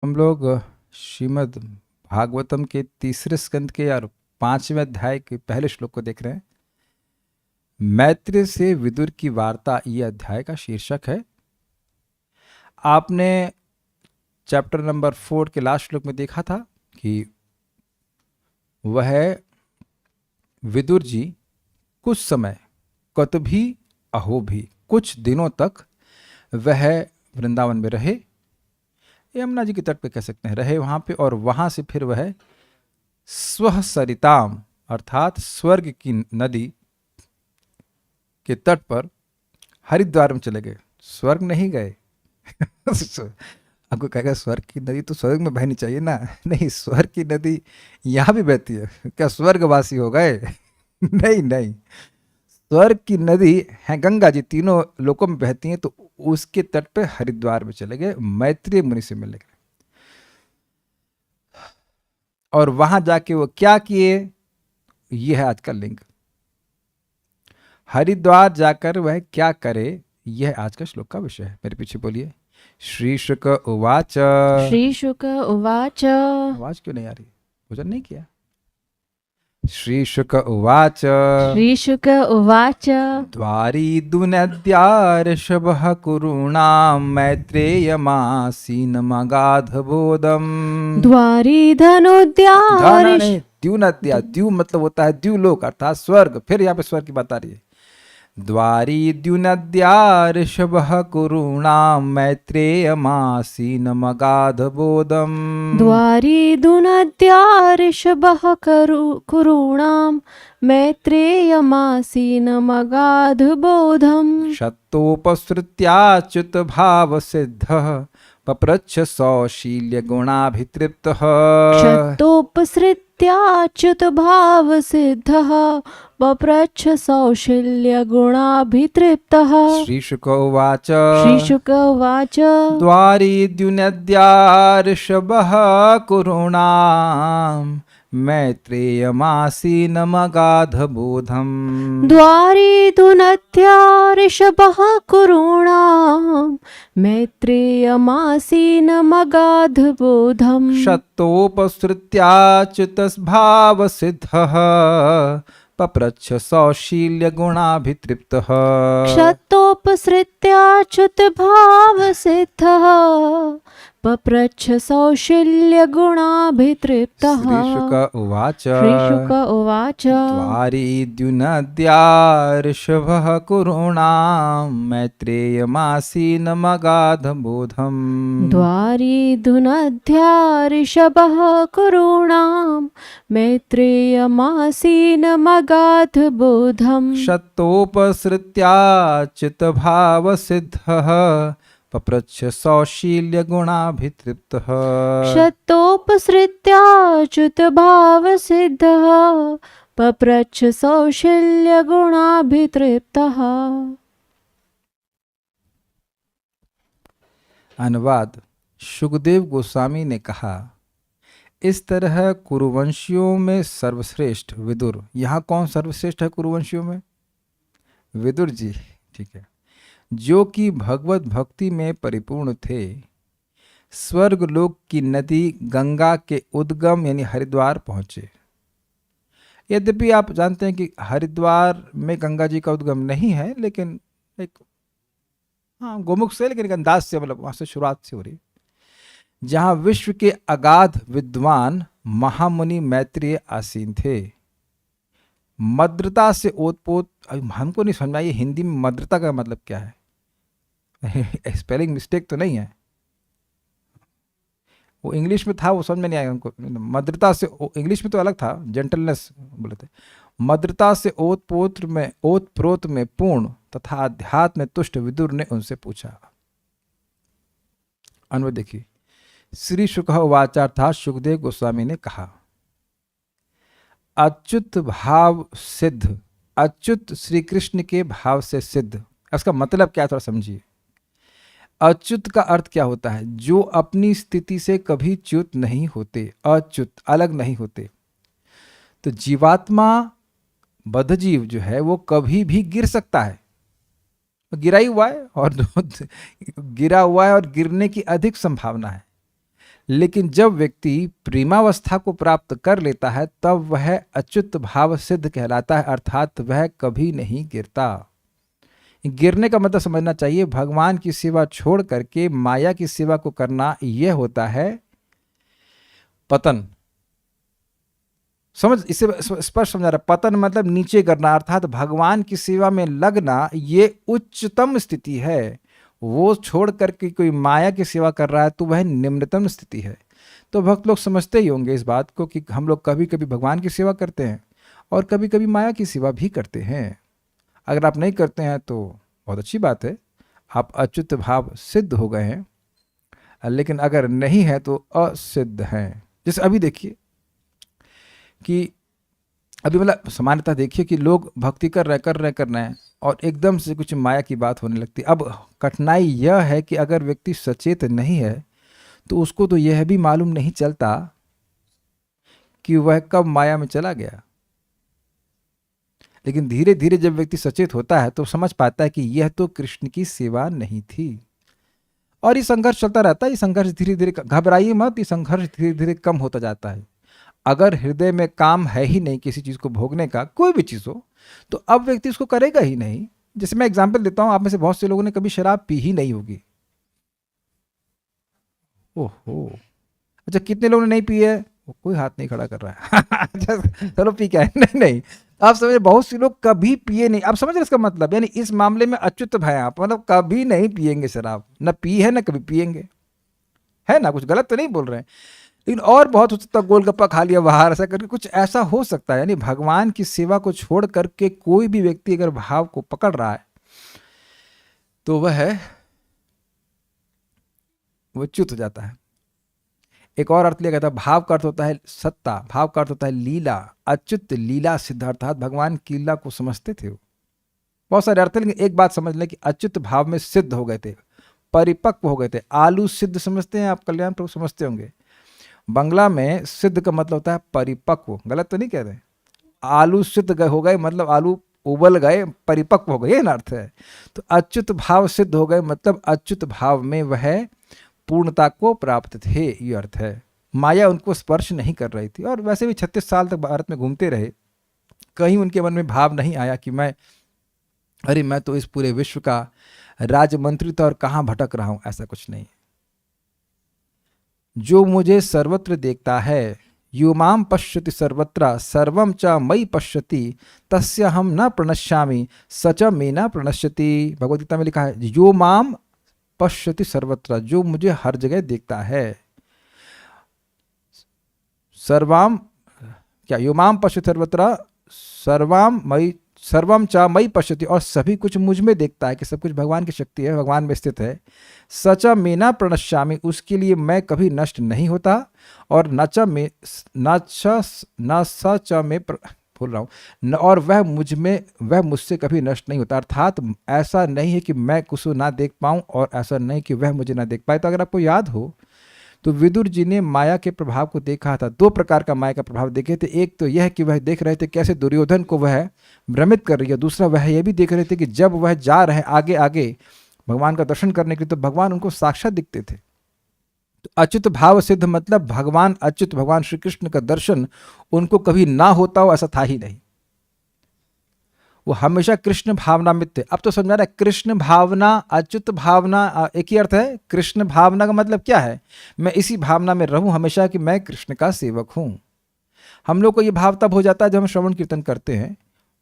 हम लोग श्रीमद् भागवतम के तीसरे स्कंद के और 5वें अध्याय के पहले श्लोक को देख रहे हैं। मैत्री से विदुर की वार्ता, ये अध्याय का शीर्षक है। आपने चैप्टर नंबर 4 के लास्ट श्लोक में देखा था कि वह विदुर जी कुछ समय कतभी अहो भी कुछ दिनों तक वह वृंदावन में रहे, यमुना जी के तट पे कह सकते हैं, रहे वहाँ पे, और वहाँ से फिर वह स्व सरिताम अर्थात स्वर्ग की नदी के तट पर हरिद्वार में चले गए। स्वर्ग नहीं गए आपको कहेगा स्वर्ग की नदी तो स्वर्ग में बहनी चाहिए ना। नहीं, स्वर्ग की नदी यहाँ भी बहती है, क्या स्वर्गवासी हो गए? नहीं नहीं, स्वर्ग की नदी है गंगा जी, तीनों लोकों में बहती हैं, तो उसके तट पे हरिद्वार में चले गए, मैत्रेय मुनि से मिलने गए। और वहां जाके वो क्या किए, ये है आज का लिंक। हरिद्वार जाकर वह क्या करे, यह आज का श्लोक का विषय है। मेरे पीछे बोलिए। श्री शुक उवाच। श्री शुक उवाच। आवाज क्यों नहीं आ रही? भोजन नहीं किया? श्री शुक उवाच। श्री शुक उवाच। द्वारी दुनद्यार्षभः कुरूणां मैत्रेयमासीनमगाधबोधम्। द्वारी धनुद्यार। नहीं, द्युनद्या, द्यु मतलब होता है द्युलोक अर्थात स्वर्ग। फिर यहाँ पे स्वर्ग की बात आ रही है। द्वारी द्युनद्यार्षभः कुरूणां मैत्रेयमासीनमगाधबोधम्। द्वारी दुनद्यार्षभः कुरूणां मैत्रेयमासीनमगाधबोधम्। शतोपसृत्याच्युत भावसिद्धः पप्रच्छ सौशील्यगुणाभितृप्तः। शतोपसृत्याच्युत भावसिद्धः पप्रच्छ सौशील्यगुणाभितृप्तः। श्रीशुक उवाच। श्रीशुक उवाच। द्वारी द्युनद्यार्षभः कुरूणां मैत्रेयमासीनमगाधबोधम्। द्वारी दुनद्यार्षभः कुरूणां मैत्रेयमासीनमगाधबोधम्। शतोपसृत्याच्युतभावसिद्धः पप्रच्छ सौशील्यगुणाभितृप्तः। शतोपसृत्याच्युत भावसिद्धः पप्रच्छ सौशील्यगुणाभितृप्तः। श्रीशुक उवाच। श्रीशुक उवाच। द्वारी द्युनद्यार्षभः कुरूणां मैत्रेयमासीनमगाधबोधम्। द्वारी दुनद्यार्षभः कुरूणां मैत्रेयमासीनमगाधबोधम्। शतोपसृत्याच्युतभावसिद्धः पप्रच्छ सौशील्यगुणाभितृप्तः। शतोपसृत्याच्युत भावसिद्धः पप्रच्छ सौशील्यगुणाभितृप्तः। अनुवाद। सुखदेव गोस्वामी ने कहा, इस तरह कुरुवंशियों में सर्वश्रेष्ठ विदुर। यहाँ कौन सर्वश्रेष्ठ है कुरुवंशियों में? विदुर जी, ठीक है, जो कि भगवत भक्ति में परिपूर्ण थे, स्वर्गलोक की नदी गंगा के उद्गम यानी हरिद्वार पहुंचे। यद्यपि आप जानते हैं कि हरिद्वार में गंगा जी का उद्गम नहीं है, लेकिन एक गोमुख से, लेकिन एक अंदाज से, मतलब वहां से शुरुआत से हो रही, जहां विश्व के अगाध विद्वान महामुनि मैत्रेय आसीन थे। मद्रता से ओतपोत, हमको नहीं समझ में आई हिंदी में मद्रता का मतलब क्या है। स्पेलिंग मिस्टेक तो नहीं है? वो इंग्लिश में था, वो समझ में नहीं आया हमको। मद्रता से, इंग्लिश में तो अलग था, जेंटलनेस बोले थे। मद्रता से ओत प्रोत में पूर्ण तथा अध्यात्म में तुष्ट विदुर ने उनसे पूछा। अनुवाद देखिए। श्री शुक वाचार्थात सुखदेव गोस्वामी ने कहा, अच्युत भाव सिद्ध, अच्युत श्री कृष्ण के भाव से सिद्ध। इसका मतलब क्या, थोड़ा समझिए। अच्युत का अर्थ क्या होता है? जो अपनी स्थिति से कभी च्युत नहीं होते, अच्युत, अलग नहीं होते। तो जीवात्मा, बद्धजीव जो है, वो कभी भी गिर सकता है, गिरा ही हुआ है, और गिरा हुआ है और गिरने की अधिक संभावना है। लेकिन जब व्यक्ति प्रेमावस्था को प्राप्त कर लेता है तब वह अच्युत भाव सिद्ध कहलाता है, अर्थात वह कभी नहीं गिरता। गिरने का मतलब समझना चाहिए, भगवान की सेवा छोड़ करके माया की सेवा को करना, यह होता है पतन। समझ, इसे स्पष्ट समझा रहा। पतन मतलब नीचे करना, अर्थात भगवान की सेवा में लगना ये उच्चतम स्थिति है। वो छोड़ करके कोई माया की सेवा कर रहा है तो वह निम्नतम स्थिति है। तो भक्त लोग समझते ही होंगे इस बात को कि हम लोग कभी कभी भगवान की सेवा करते हैं और कभी कभी माया की सेवा भी करते हैं। अगर आप नहीं करते हैं तो बहुत अच्छी बात है, आप अच्युत भाव सिद्ध हो गए हैं, लेकिन अगर नहीं है तो असिद्ध हैं। जैसे अभी देखिए कि अभी मतलब सामान्यतः देखिए कि लोग भक्ति कर रहे हैं और एकदम से कुछ माया की बात होने लगती है। अब कठिनाई यह है कि अगर व्यक्ति सचेत नहीं है तो उसको तो यह भी मालूम नहीं चलता कि वह कब माया में चला गया। लेकिन धीरे धीरे जब व्यक्ति सचेत होता है तो समझ पाता है कि यह तो कृष्ण की सेवा नहीं थी। और ये संघर्ष चलता रहता है। ये संघर्ष धीरे धीरे, घबराइए मत, ये संघर्ष धीरे धीरे कम होता जाता है। अगर हृदय में काम है ही नहीं किसी चीज़ को भोगने का, कोई भी चीज़ हो, तो अब व्यक्ति उसको करेगा ही नहीं। जैसे मैं एग्जांपल देता हूं, आप में से बहुत से लोगों ने कभी शराब पी ही नहीं होगी। ओहो, अच्छा कितने लोगों ने नहीं पी है? कोई हाथ नहीं खड़ा कर रहा है। अच्छा चलो पी क्या है, नहीं नहीं, आप समझ, बहुत से लोग कभी पिए नहीं। आप समझ रहे इसका मतलब, यानी इस मामले में अच्युत है आप, मतलब कभी नहीं पिएंगे शराब, न पी है न कभी पिएंगे, है ना? कुछ गलत तो नहीं बोल रहे हैं। लेकिन और बहुत हो सकता है गोलगप्पा खा लिया बाहर, ऐसा करके कुछ ऐसा हो सकता है। यानी भगवान की सेवा को छोड़ करके कोई भी व्यक्ति अगर भाव को पकड़ रहा है तो वह च्युत हो जाता है। एक और अर्थ लिया गया था, भाव का अर्थ होता है सत्ता, भाव का अर्थ होता है लीला। अच्युत लीला सिद्ध, अर्थात भगवान की लीला को समझते थे वो। बहुत सारे अर्थ, लेकिन एक बात समझ लें कि अच्युत भाव में सिद्ध हो गए थे, परिपक्व हो गए थे। आलू सिद्ध समझते हैं आप, कल्याण प्रभु समझते होंगे। बंगला में सिद्ध का मतलब होता है परिपक्व, गलत तो नहीं कह रहे। आलू सिद्ध हो गए मतलब आलू उबल गए, परिपक्व हो गए, ये ना अर्थ है। तो अच्युत भाव सिद्ध हो गए मतलब अच्युत भाव में वह पूर्णता को प्राप्त थे, ये अर्थ है। माया उनको स्पर्श नहीं कर रही थी। और वैसे भी 36 साल तक भारत में घूमते रहे, कहीं उनके मन में भाव नहीं आया कि मैं तो इस पूरे विश्व का राजमंत्री था और कहाँ भटक रहा हूं, ऐसा कुछ नहीं। जो मुझे सर्वत्र देखता है, यो माम पश्यति सर्वत्र सर्वम च मयि पश्यति तस्य हम न प्रणश्यामि स च मे न प्रणश्यति। भगवद गीता में लिखा है, यो माम पश्यति सर्वत्र, जो मुझे हर जगह देखता है। सर्वाम क्या, यो माम पश्यति सर्वत्र सर्वम च मयि पश्यति, और सभी कुछ मुझ में देखता है कि सब कुछ भगवान की शक्ति है, भगवान में स्थित है। सच मे न प्रणश्यामि, उसके लिए मैं कभी नष्ट नहीं होता। और भूल रहा हूँ, और वह मुझसे कभी नष्ट नहीं होता। अर्थात ऐसा नहीं है कि मैं उसको ना देख पाऊँ और ऐसा नहीं कि वह मुझे ना देख पाए। तो अगर आपको याद हो तो विदुर जी ने माया के प्रभाव को देखा था। 2 प्रकार का माया का प्रभाव देखे थे। एक तो यह कि वह देख रहे थे कैसे दुर्योधन को वह भ्रमित कर रही है। दूसरा वह यह भी देख रहे थे कि जब वह जा रहे हैं आगे आगे भगवान का दर्शन करने के लिए, तो भगवान उनको साक्षात दिखते थे। तो अच्युत भाव सिद्ध मतलब भगवान अच्युत, भगवान श्री कृष्ण का दर्शन उनको कभी ना होता हो, ऐसा था ही नहीं। वो हमेशा कृष्ण भावना में थे। अब तो समझ रहा है, कृष्ण भावना अच्युत भावना एक ही अर्थ है। कृष्ण भावना का मतलब क्या है? मैं इसी भावना में रहूं हमेशा कि मैं कृष्ण का सेवक हूं। हम लोग को ये भाव तब हो जाता है जब हम श्रवण कीर्तन करते हैं,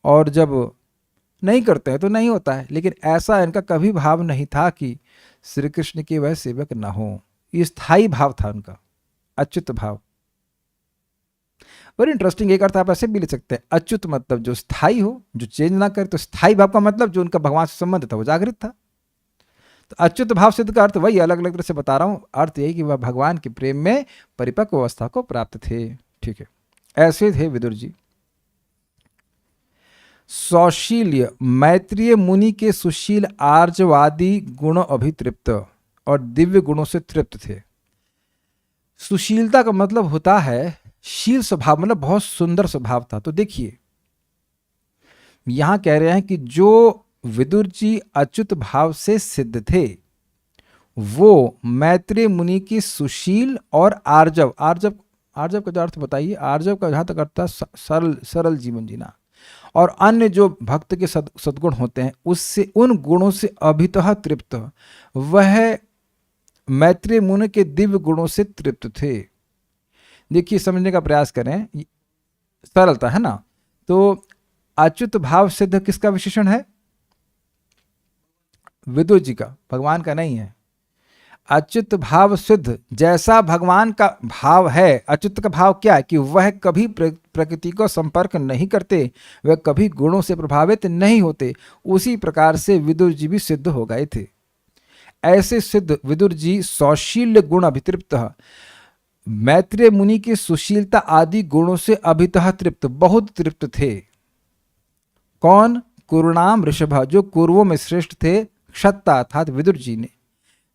और जब नहीं करते हैं तो नहीं होता है। लेकिन ऐसा इनका कभी भाव नहीं था कि श्री कृष्ण के वह सेवक ना हो। ये स्थायी भाव था उनका, अच्युत भाव। Very interesting. एक अर्थ आप ऐसे भी ले सकते हैं, अच्युत मतलब जो स्थायी हो, जो चेंज ना करे। तो स्थायी भाव का मतलब जो उनका भगवान से संबंध था वो जागृत था। तो अच्युत भाव सिद्ध का अर्थ वही, अलग अलग तरह से बता रहा हूं। अर्थ यही कि वह भगवान के प्रेम में परिपक्व अवस्था को प्राप्त थे। ठीक है, ऐसे थे विदुर जी। सौशील्य, मैत्रीय मुनि के सुशील आर्जवादी गुणों अभितृप्त और दिव्य गुणों से तृप्त थे। सुशीलता का मतलब होता है शील स्वभाव, मतलब बहुत सुंदर स्वभाव था। तो देखिए यहां कह रहे हैं कि जो विदुर जी अच्युत भाव से सिद्ध थे वो मैत्रेय मुनि की सुशील और आर्जव, आर्जव आर्जव का जो अर्थ बताइए। आर्जव का जहाँ तक अर्थ है सरल सरल जीवन जीना, और अन्य जो भक्त के सद्गुण होते हैं उससे, उन गुणों से अभितः तृप्त। वह मैत्रेय मुनि के दिव्य गुणों से तृप्त थे। देखिए समझने का प्रयास करें, सरलता है ना। तो अच्युत भाव सिद्ध किसका विशेषण है? विदुर जी का, भगवान का नहीं है। अच्युत भाव सिद्ध, जैसा भगवान का भाव है। अच्युत का भाव क्या है? कि वह कभी प्रकृति को संपर्क नहीं करते, वह कभी गुणों से प्रभावित नहीं होते। उसी प्रकार से विदुर जी भी सिद्ध हो गए थे। ऐसे सिद्ध विदुर जी सौशील्य गुण अभितृप्त, मैत्रेय मुनि की सुशीलता आदि गुणों से अभितः तृप्त, बहुत तृप्त थे। कौन? कुरुणाम ऋषभ, जो कुरुओं में श्रेष्ठ थे, क्षत्ता अर्थात विदुर जी ने।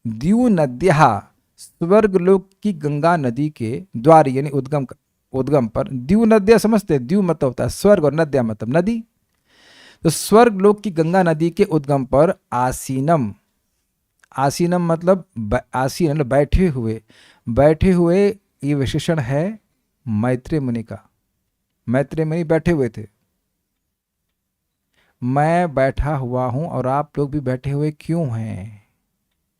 द्यू नद्या, स्वर्गलोक की गंगा नदी के द्वार यानी उद्गम पर। द्यू नद्या समझते हैं? द्यू मतलब होता है स्वर्ग और नद्या मतलब नदी। तो स्वर्गलोक की गंगा नदी के उद्गम पर आसीनम, आसीनम मतलब आसीन मतलब बैठे हुए, बैठे हुए ये विशेषण है मैत्रेय मुनि का। मैत्रेय मुनि बैठे हुए थे। मैं बैठा हुआ हूं और आप लोग भी बैठे हुए क्यों हैं?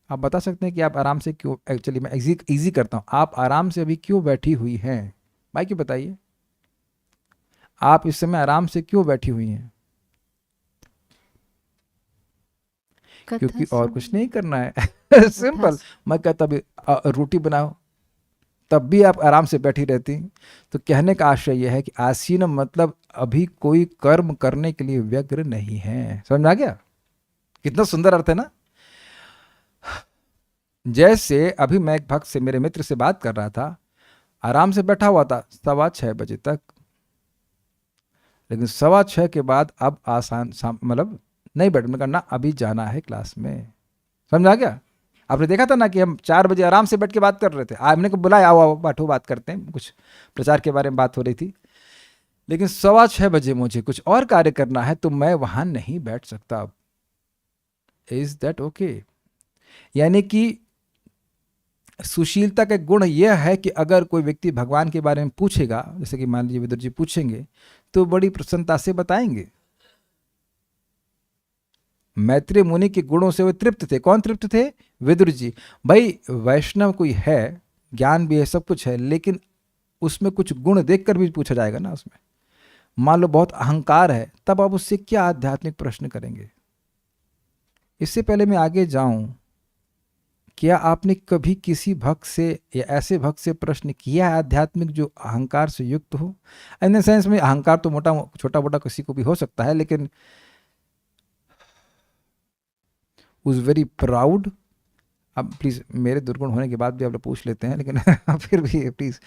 आप बता सकते हैं कि आप आराम से क्यों, एक्चुअली मैं इजी करता हूं, आप आराम से अभी क्यों बैठी हुई हैं? भाई क्यों बताइए, आप इस समय आराम से क्यों बैठी हुई हैं? क्योंकि और कुछ नहीं करना है। सिंपल। मैं कहता अभी रोटी बनाओ, तब भी आप आराम से बैठी रहती। तो कहने का आशय यह है कि आसीन मतलब अभी कोई कर्म करने के लिए व्यग्र नहीं है। समझ आ गया? कितना सुंदर अर्थ है ना। जैसे अभी मैं एक भक्त से, मेरे मित्र से बात कर रहा था, आराम से बैठा हुआ था 6:15 बजे तक, लेकिन 6:15 के बाद अब आसान मतलब नहीं बैठ करना, अभी जाना है क्लास में। समझ आ गया? आपने देखा था ना कि हम 4 बजे आराम से बैठ के बात कर रहे थे, हमने को बुलाया, आओ आओ बैठो बात करते हैं, कुछ प्रचार के बारे में बात हो रही थी, लेकिन 6:15 बजे मुझे कुछ और कार्य करना है तो मैं वहां नहीं बैठ सकता। Is that okay? यानी कि सुशीलता का गुण यह है कि अगर कोई व्यक्ति भगवान के बारे में पूछेगा, जैसे कि मान लीजिए विदुर जी पूछेंगे, तो बड़ी प्रसन्नता से बताएंगे। मैत्रेय मुनि के गुणों से वे तृप्त थे। कौन तृप्त थे? विदुर जी। भाई वैष्णव कोई है, ज्ञान भी है, सब कुछ है, लेकिन उसमें कुछ गुण देखकर भी पूछा जाएगा ना। उसमें मान लो बहुत अहंकार है, तब आप उससे क्या आध्यात्मिक प्रश्न करेंगे? इससे पहले मैं आगे जाऊं, क्या आपने कभी किसी भक्त से या ऐसे भक्त से प्रश्न किया है आध्यात्मिक जो अहंकार से युक्त हो? इन सेंस में अहंकार तो मोटा छोटा मोटा किसी को भी हो सकता है, लेकिन was very प्राउड। अब प्लीज मेरे दुर्गुण होने के बाद भी आप लोग पूछ लेते हैं, लेकिन फिर भी प्लीज,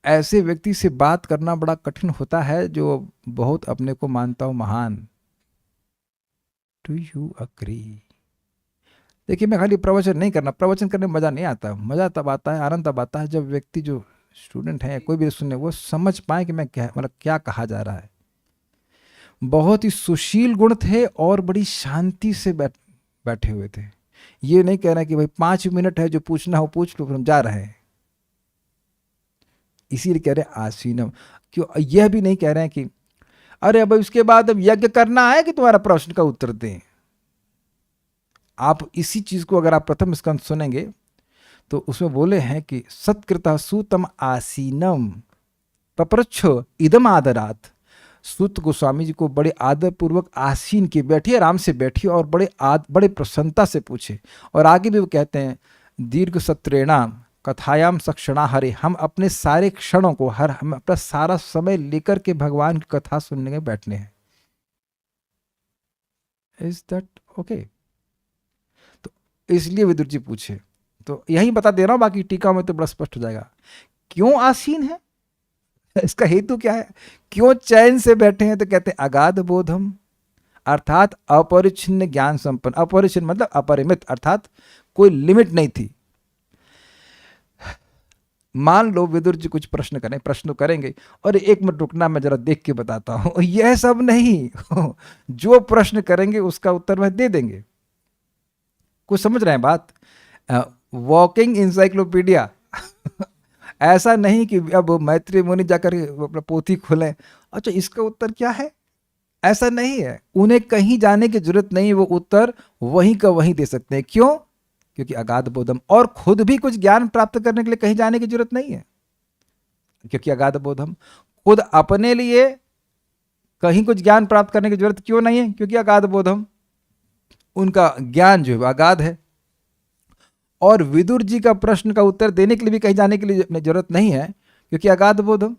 ऐसे व्यक्ति से बात करना बड़ा कठिन होता है जो बहुत अपने को मानता हो महान। Do you agree? देखिए मैं खाली प्रवचन नहीं करना, प्रवचन करने में मजा नहीं आता। मजा तब आता है, आनंद तब आता है जब व्यक्ति जो स्टूडेंट है, कोई भी सुनने, वो समझ पाए कि मैं क्या, मतलब क्या कहा जा रहा है। बहुत ही सुशील गुण थे और बड़ी शांति से बैठे हुए थे। ये नहीं कह रहे कि भाई 5 मिनट है, जो पूछना हो पूछ लो, फिर हम जा रहे हैं। इसीलिए कह रहे हैं आसीनम। क्यों? यह भी नहीं कह रहे हैं कि अरे अब उसके बाद अब यज्ञ करना है कि तुम्हारा प्रश्न का उत्तर दें। आप इसी चीज को अगर आप प्रथम स्कंद सुनेंगे तो उसमें बोले हैं कि सत्कृता सूतम आसीनम पप्रच्छो इदम आदरात। सूत गोस्वामी जी को बड़े आदर पूर्वक आसीन के बैठिए, आराम से बैठिए और बड़े प्रसन्नता से पूछे। और आगे भी वो कहते हैं दीर्घ सत्रेणाम कथायाम सक्षणा हरे, हम अपने सारे क्षणों को, हम अपना सारा समय लेकर के भगवान की कथा सुनने में बैठने हैं। Is that okay? तो इसलिए विदुर जी पूछे, तो यही बता दे रहा हूं, बाकी टीका में तो बड़ा स्पष्ट हो जाएगा क्यों आसीन है, इसका हेतु क्या है, क्यों चैन से बैठे हैं। तो कहते हैं अगाध बोधम, अर्थात अपरिच्छिन्न ज्ञान संपन्न। अपरिच्छिन्न मतलब अपरिमित, अर्थात कोई लिमिट नहीं थी। मान लो विदुर जी कुछ प्रश्न करें, प्रश्न करेंगे और 1 मिनट रुकना, मैं जरा देख के बताता हूं, यह सब नहीं। जो प्रश्न करेंगे उसका उत्तर वह दे देंगे। कुछ समझ रहे हैं बात? Walking encyclopedia. ऐसा नहीं कि अब मैत्री मुनि जाकर अपना पोथी खोलें, अच्छा इसका उत्तर क्या है, ऐसा नहीं है। उन्हें कहीं जाने की जरूरत नहीं, वो उत्तर वहीं का वहीं दे सकते हैं। क्यों? क्योंकि अगाध बोधम, और खुद भी कुछ ज्ञान प्राप्त करने के लिए कहीं जाने की जरूरत नहीं है, क्योंकि अगाध बोधम। खुद अपने लिए कहीं कुछ ज्ञान प्राप्त करने की जरूरत क्यों नहीं है? क्योंकि अगाध बोधम, उनका ज्ञान जो है अगाध है। और विदुर जी का प्रश्न का उत्तर देने के लिए भी कहीं जाने के लिए जरूरत नहीं है, क्योंकि अगाध बोधम।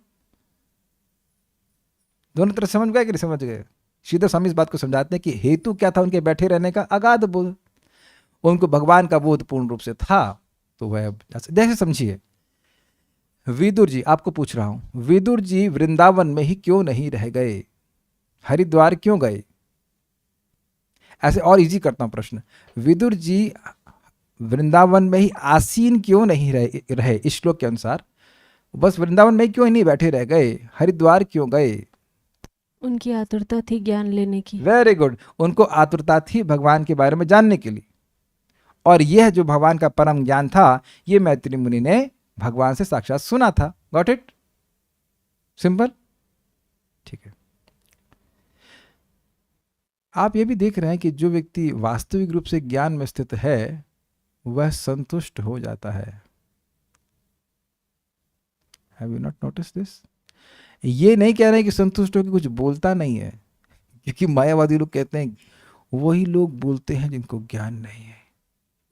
दोनों तरफ समझ गए कि नहीं समझ गए? सीधा स्वामी इस बात को समझाते हैं कि हेतु क्या था उनके बैठे रहने का? अगाध बोध। उनको भगवान का बोध पूर्ण रूप से था, तो वह जैसे समझिए, विदुर जी, आपको पूछ रहा हूं, विदुर जी वृंदावन में ही क्यों नहीं रह गए? हरिद्वार क्यों गए? ऐसे और इजी करता हूं प्रश्न, विदुर जी वृंदावन में ही आसीन क्यों नहीं रहे इस श्लोक के अनुसार? बस वृंदावन में क्यों नहीं बैठे रह गए? हरिद्वार क्यों गए? उनकी आतुरता थी ज्ञान लेने की। वेरी गुड, उनको आतुरता थी भगवान के बारे में जानने के लिए, और यह जो भगवान का परम ज्ञान था, यह मैत्री मुनि ने भगवान से साक्षात सुना था। Got it? सिंपल, ठीक है। आप ये भी देख रहे हैं कि जो व्यक्ति वास्तविक रूप से ज्ञान में स्थित है, वह संतुष्ट हो जाता है। Have you not notice this? ये नहीं कह रहे हैं कि संतुष्ट होकर कुछ बोलता नहीं है, क्योंकि मायावादी लोग कहते हैं वही लोग बोलते हैं जिनको ज्ञान नहीं है।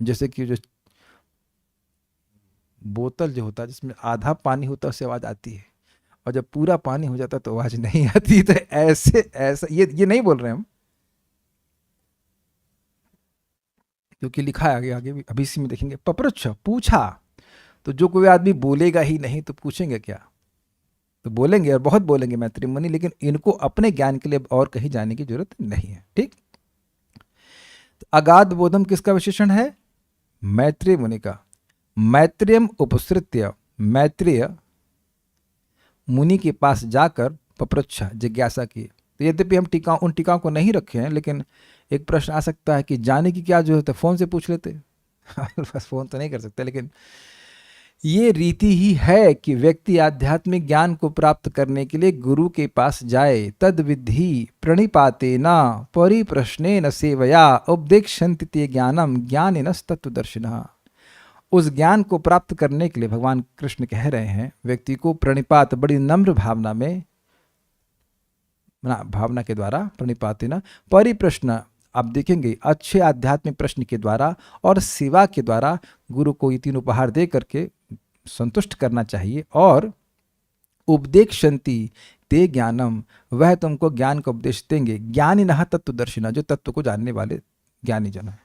जैसे कि जो बोतल जो होता है जिसमें आधा पानी होता है उससे आवाज आती है, और जब पूरा पानी हो जाता है तो आवाज नहीं आती। तो ऐसे ऐसा ये नहीं बोल रहे हम, क्योंकि लिखा है आगे आगे भी, अभी इसी में देखेंगे। पपरुच्छ, पूछा, तो जो कोई आदमी बोलेगा ही नहीं तो पूछेंगे क्या? तो बोलेंगे और बहुत बोलेंगे मैत्री मुनि, लेकिन इनको अपने ज्ञान के लिए और कहीं जाने की जरूरत नहीं है। ठीक, तो अगाध बोधम किसका विशेषण है? मैत्री मुनि का। मैत्रियम उपसृत्य, मैत्रेय मुनि के पास जाकर पपृच्छ, जिज्ञासा की। तो यद्यपि हम उन टीकाओं को नहीं रखे हैं, लेकिन एक प्रश्न आ सकता है कि जाने की क्या जरूरत है, फोन से पूछ लेते। बस फोन तो नहीं कर सकते, लेकिन ये रीति ही है कि व्यक्ति आध्यात्मिक ज्ञान को प्राप्त करने के लिए गुरु के पास जाए। तद विधि प्रणिपातेन परिप्रश्नेन सेवया उपदेक्षन्ति ते ज्ञानम ज्ञानिनस् तत्वदर्शिनः। उस ज्ञान को प्राप्त करने के लिए भगवान कृष्ण कह रहे हैं व्यक्ति को प्रणिपात, बड़ी नम्र भावना के द्वारा, प्रणिपातेन परिप्रश्न, आप देखेंगे अच्छे आध्यात्मिक प्रश्न के द्वारा और सेवा के द्वारा गुरु को ये तीन उपहार दे करके संतुष्ट करना चाहिए। और उपदेक्षन्ति ते ज्ञानम, वह तुमको ज्ञान का उपदेश देंगे। ज्ञानिनः तत्वदर्शिनः, जो तत्व को जानने वाले ज्ञानी जन है।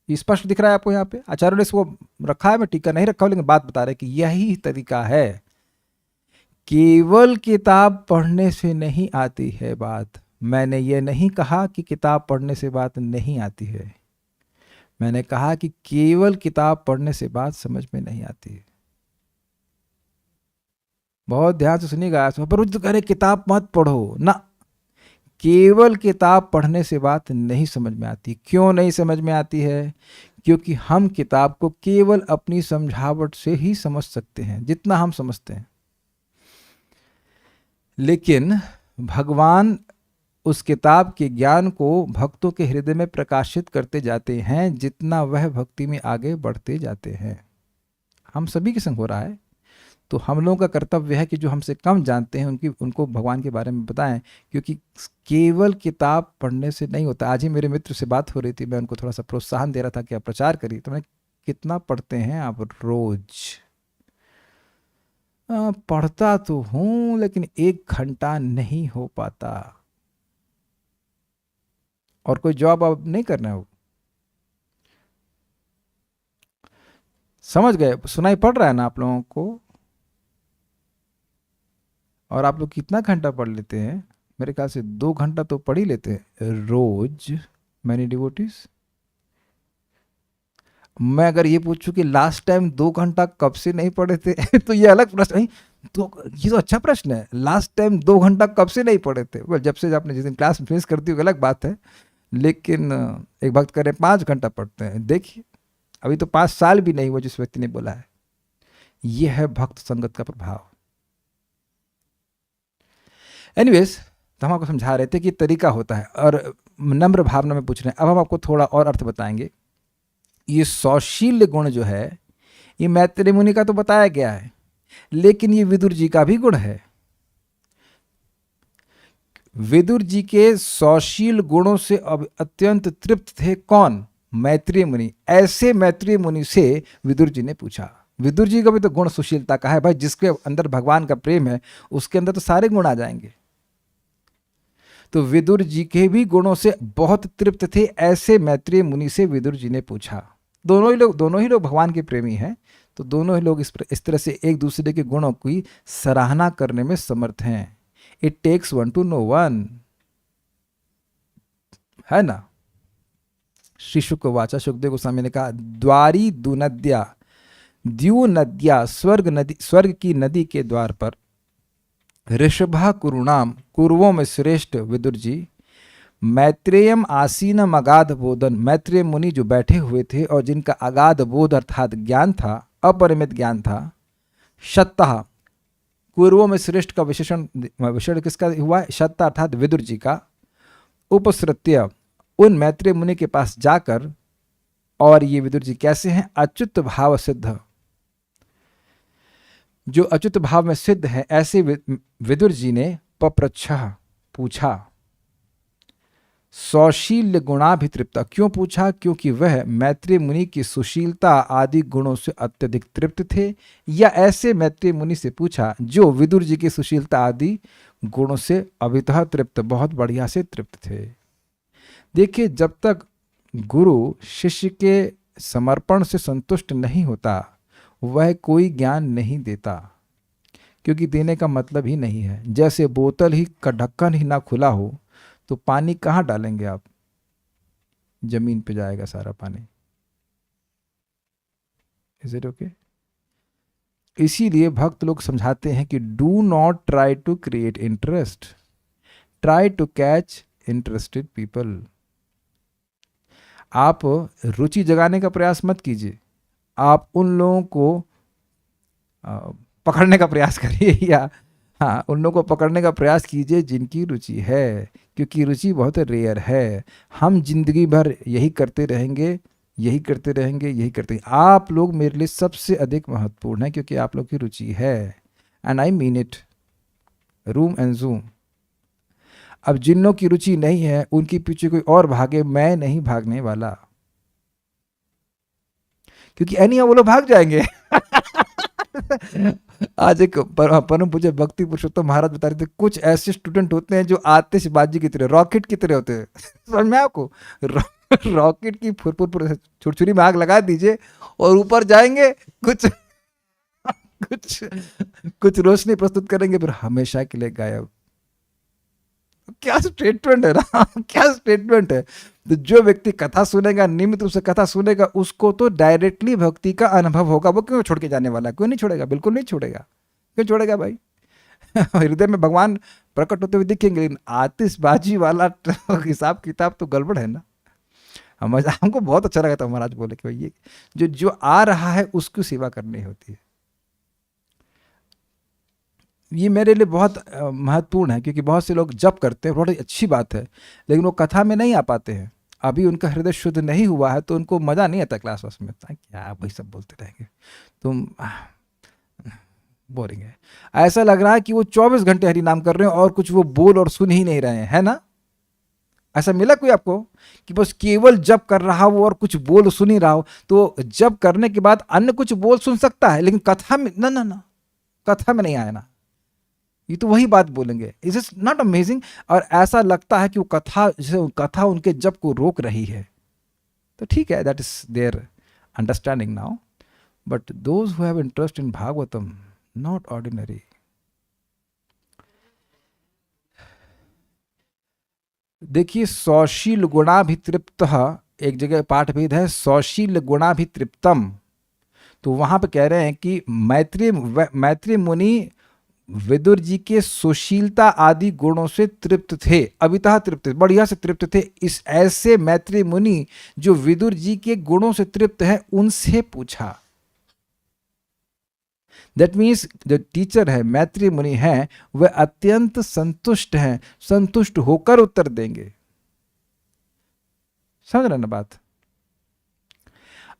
स्पष्ट दिख रहा है आपको यहाँ पे? आचार्यों ने इसको रखा है, मैं टीका नहीं रखा हूं, लेकिन बात बता रहे कि यही तरीका है। केवल किताब पढ़ने से नहीं आती है बात। मैंने ये नहीं कहा कि किताब पढ़ने से बात नहीं आती है, मैंने कहा कि केवल किताब पढ़ने से बात समझ में नहीं आती है। बहुत ध्यान से सुनिएगा। पर तो कह रहे किताब मत पढ़ो ना, केवल किताब पढ़ने से बात नहीं समझ में आती। क्यों नहीं समझ में आती है? क्योंकि हम किताब को केवल अपनी समझावट से ही समझ सकते हैं, जितना हम समझते हैं। लेकिन भगवान उस किताब के ज्ञान को भक्तों के हृदय में प्रकाशित करते जाते हैं, जितना वह भक्ति में आगे बढ़ते जाते हैं। हम सभी के संग हो रहा है, तो हम लोगों का कर्तव्य है कि जो हमसे कम जानते हैं उनको भगवान के बारे में बताएं, क्योंकि केवल किताब पढ़ने से नहीं होता। आज ही मेरे मित्र से बात हो रही थी, मैं उनको थोड़ा सा प्रोत्साहन दे रहा था कि आप प्रचार करिए। तो मैंने, कितना पढ़ते हैं आप रोज? पढ़ता तो हूं, लेकिन 1 घंटा नहीं हो पाता। और कोई जॉब अब नहीं करना है, वो समझ गए? सुनाई पड़ रहा है ना आप लोगों को? और आप लोग कितना घंटा पढ़ लेते हैं? मेरे ख्याल से 2 घंटा तो पढ़ ही लेते हैं रोज, मैनी डिवोटीज। मैं अगर ये पूछूं कि लास्ट टाइम 2 घंटा कब से नहीं पढ़े थे तो ये अलग प्रश्न है। तो ये तो अच्छा प्रश्न है, लास्ट टाइम 2 घंटा कब से नहीं पढ़े थे? well, जब से आपने जिस दिन क्लास फिनिश करती हो अलग बात है, लेकिन एक भक्त कह रहे 5 घंटा पढ़ते हैं। देखिए, अभी तो 5 साल भी नहीं हुआ जिस व्यक्ति ने बोला है। यह है भक्त संगत का प्रभाव। एनीवेज, तो हम आपको समझा रहे थे कि तरीका होता है और नम्र भावना में पूछ रहे हैं। अब हम आपको थोड़ा और अर्थ बताएंगे। ये सौशील्य गुण जो है, ये मैत्रेय मुनि का तो बताया गया है, लेकिन ये विदुर जी का भी गुण है। विदुर जी के सौशील गुणों से अब अत्यंत तृप्त थे कौन? मैत्रेय मुनि। ऐसे मैत्रेय मुनि से विदुर जी ने पूछा। विदुर जी का भी तो गुण सुशीलता का है भाई। जिसके अंदर भगवान का प्रेम है उसके अंदर तो सारे गुण आ जाएंगे। तो विदुर जी के भी गुणों से बहुत तृप्त थे। ऐसे मैत्रेय मुनि से विदुर जी ने पूछा। दोनों ही लोग भगवान के प्रेमी हैं, तो दोनों ही लोग इस तरह से एक दूसरे के गुणों की सराहना करने में समर्थ हैं। It takes one two no one, है ना। श्री शुक वाचा, सुखदेव गोस्वामी ने कहा, द्वारी दुनद्या द्यू नद्या, स्वर्ग की नदी के द्वार पर ऋषभा कुरुणाम, कुरुओं में श्रेष्ठ विदुर जी, मैत्रेयम आसीनम अगाध बोधन, मैत्रेय मुनि जो बैठे हुए थे और जिनका अगाध बोध अर्थात ज्ञान था, अपरिमित ज्ञान था। शतः, कुरुओं में श्रेष्ठ का विशेषण किसका हुआ है? शतः अर्थात विदुर जी का। उपसृत्य, उन मैत्रेय मुनि के पास जाकर, और ये विदुर जी कैसे हैं? अच्युत भाव सिद्ध, जो अच्युत भाव में सिद्ध है, ऐसे विदुर जी ने पप्रच्छः, पूछा। सौशील्य गुणाभितृप्त, क्यों पूछा? क्योंकि वह मैत्रेय मुनि की सुशीलता आदि गुणों से अत्यधिक तृप्त थे। या ऐसे मैत्रेय मुनि से पूछा जो विदुर जी की सुशीलता आदि गुणों से अभितः तृप्त, बहुत बढ़िया से तृप्त थे। देखिए, जब तक गुरु शिष्य के समर्पण से संतुष्ट नहीं होता वह कोई ज्ञान नहीं देता, क्योंकि देने का मतलब ही नहीं है। जैसे बोतल ही का ढक्कन ही ना खुला हो तो पानी कहाँ डालेंगे आप? जमीन पे जाएगा सारा पानी। Is it okay? इसीलिए भक्त लोग समझाते हैं कि do not try to create interest, try to catch interested people. आप रुचि जगाने का प्रयास मत कीजिए, आप उन लोगों को पकड़ने का प्रयास करिए, या हाँ, उन लोगों को पकड़ने का प्रयास कीजिए जिनकी रुचि है, क्योंकि रुचि बहुत रेयर है। हम जिंदगी भर यही करते रहेंगे, यही करते रहेंगे, यही करते रहेंगे। आप लोग मेरे लिए सबसे अधिक महत्वपूर्ण है, क्योंकि आप लोग की रुचि है, and I mean it, room and zoom. अब जिन लोगों की रुचि नहीं है उनके पीछे कोई और भागे, मैं नहीं भागने वाला, क्योंकि एनी वो लोग भाग जाएंगे। आज एक परम पूज्य भक्ति पुरुषोत्तम महाराज बता रहे थे, कुछ ऐसे स्टूडेंट होते हैं जो आतिशबाजी की तरह, रॉकेट की तरह होते हैं। समझ में आपको? रॉकेट की फुरफुर छुरछुरी में आग लगा दीजिए और ऊपर जाएंगे, कुछ कुछ कुछ रोशनी प्रस्तुत करेंगे, फिर हमेशा के लिए गायब। क्या स्टेटमेंट है ना, क्या स्टेटमेंट है। तो जो व्यक्ति कथा सुनेगा, नियमित रूप से कथा सुनेगा, उसको तो डायरेक्टली भक्ति का अनुभव होगा। वो क्यों छोड़ के जाने वाला? क्यों नहीं छोड़ेगा? बिल्कुल नहीं छोड़ेगा। क्यों छोड़ेगा भाई? हृदय में भगवान प्रकट होते हुए दिखेंगे, लेकिन आतिशबाजी वाला हिसाब किताब तो गड़बड़ है ना। हमको बहुत अच्छा लगा था महाराज बोले कि भाई ये जो आ रहा है उसकी सेवा करनी होती है। ये मेरे लिए बहुत महत्वपूर्ण है, क्योंकि बहुत से लोग जप करते हैं, बहुत अच्छी बात है, लेकिन वो कथा में नहीं आ पाते हैं। अभी उनका हृदय शुद्ध नहीं हुआ है तो उनको मज़ा नहीं आता क्लास वास में। क्या भाई सब बोलते रहेंगे, तुम बोरिंग है। ऐसा लग रहा है कि वो 24 घंटे हरि नाम कर रहे हैं और कुछ वो बोल और सुन ही नहीं रहे हैं, है ना? ऐसा मिला कोई आपको कि बस केवल जप कर रहा हो और कुछ बोल सुन ही रहा हो? तो जप करने के बाद अन्य कुछ बोल सुन सकता है, लेकिन कथा में ना, कथा में नहीं आया ना, ये तो वही बात बोलेंगे। Is it not amazing? और ऐसा लगता है कि वो कथा उनके जप को रोक रही है। तो ठीक है, that is their understanding now, but those who have interest in Bhagavatam, not ordinary. देखिए, सौशील गुणाभितृप्त, एक जगह पाठ भेद है, सौशील गुणाभितृप्तम। तो वहां पे कह रहे हैं कि मैत्रेय मुनि विदुर जी के सुशीलता आदि गुणों से तृप्त थे, अभितः तृप्त थे, बढ़िया से तृप्त थे। इस ऐसे मैत्री मुनि जो विदुर जी के गुणों से तृप्त हैं, उनसे पूछा। दैट मीन्स जो टीचर है, मैत्री मुनि हैं, वह अत्यंत संतुष्ट हैं, संतुष्ट होकर उत्तर देंगे। समझ रहे ना बात?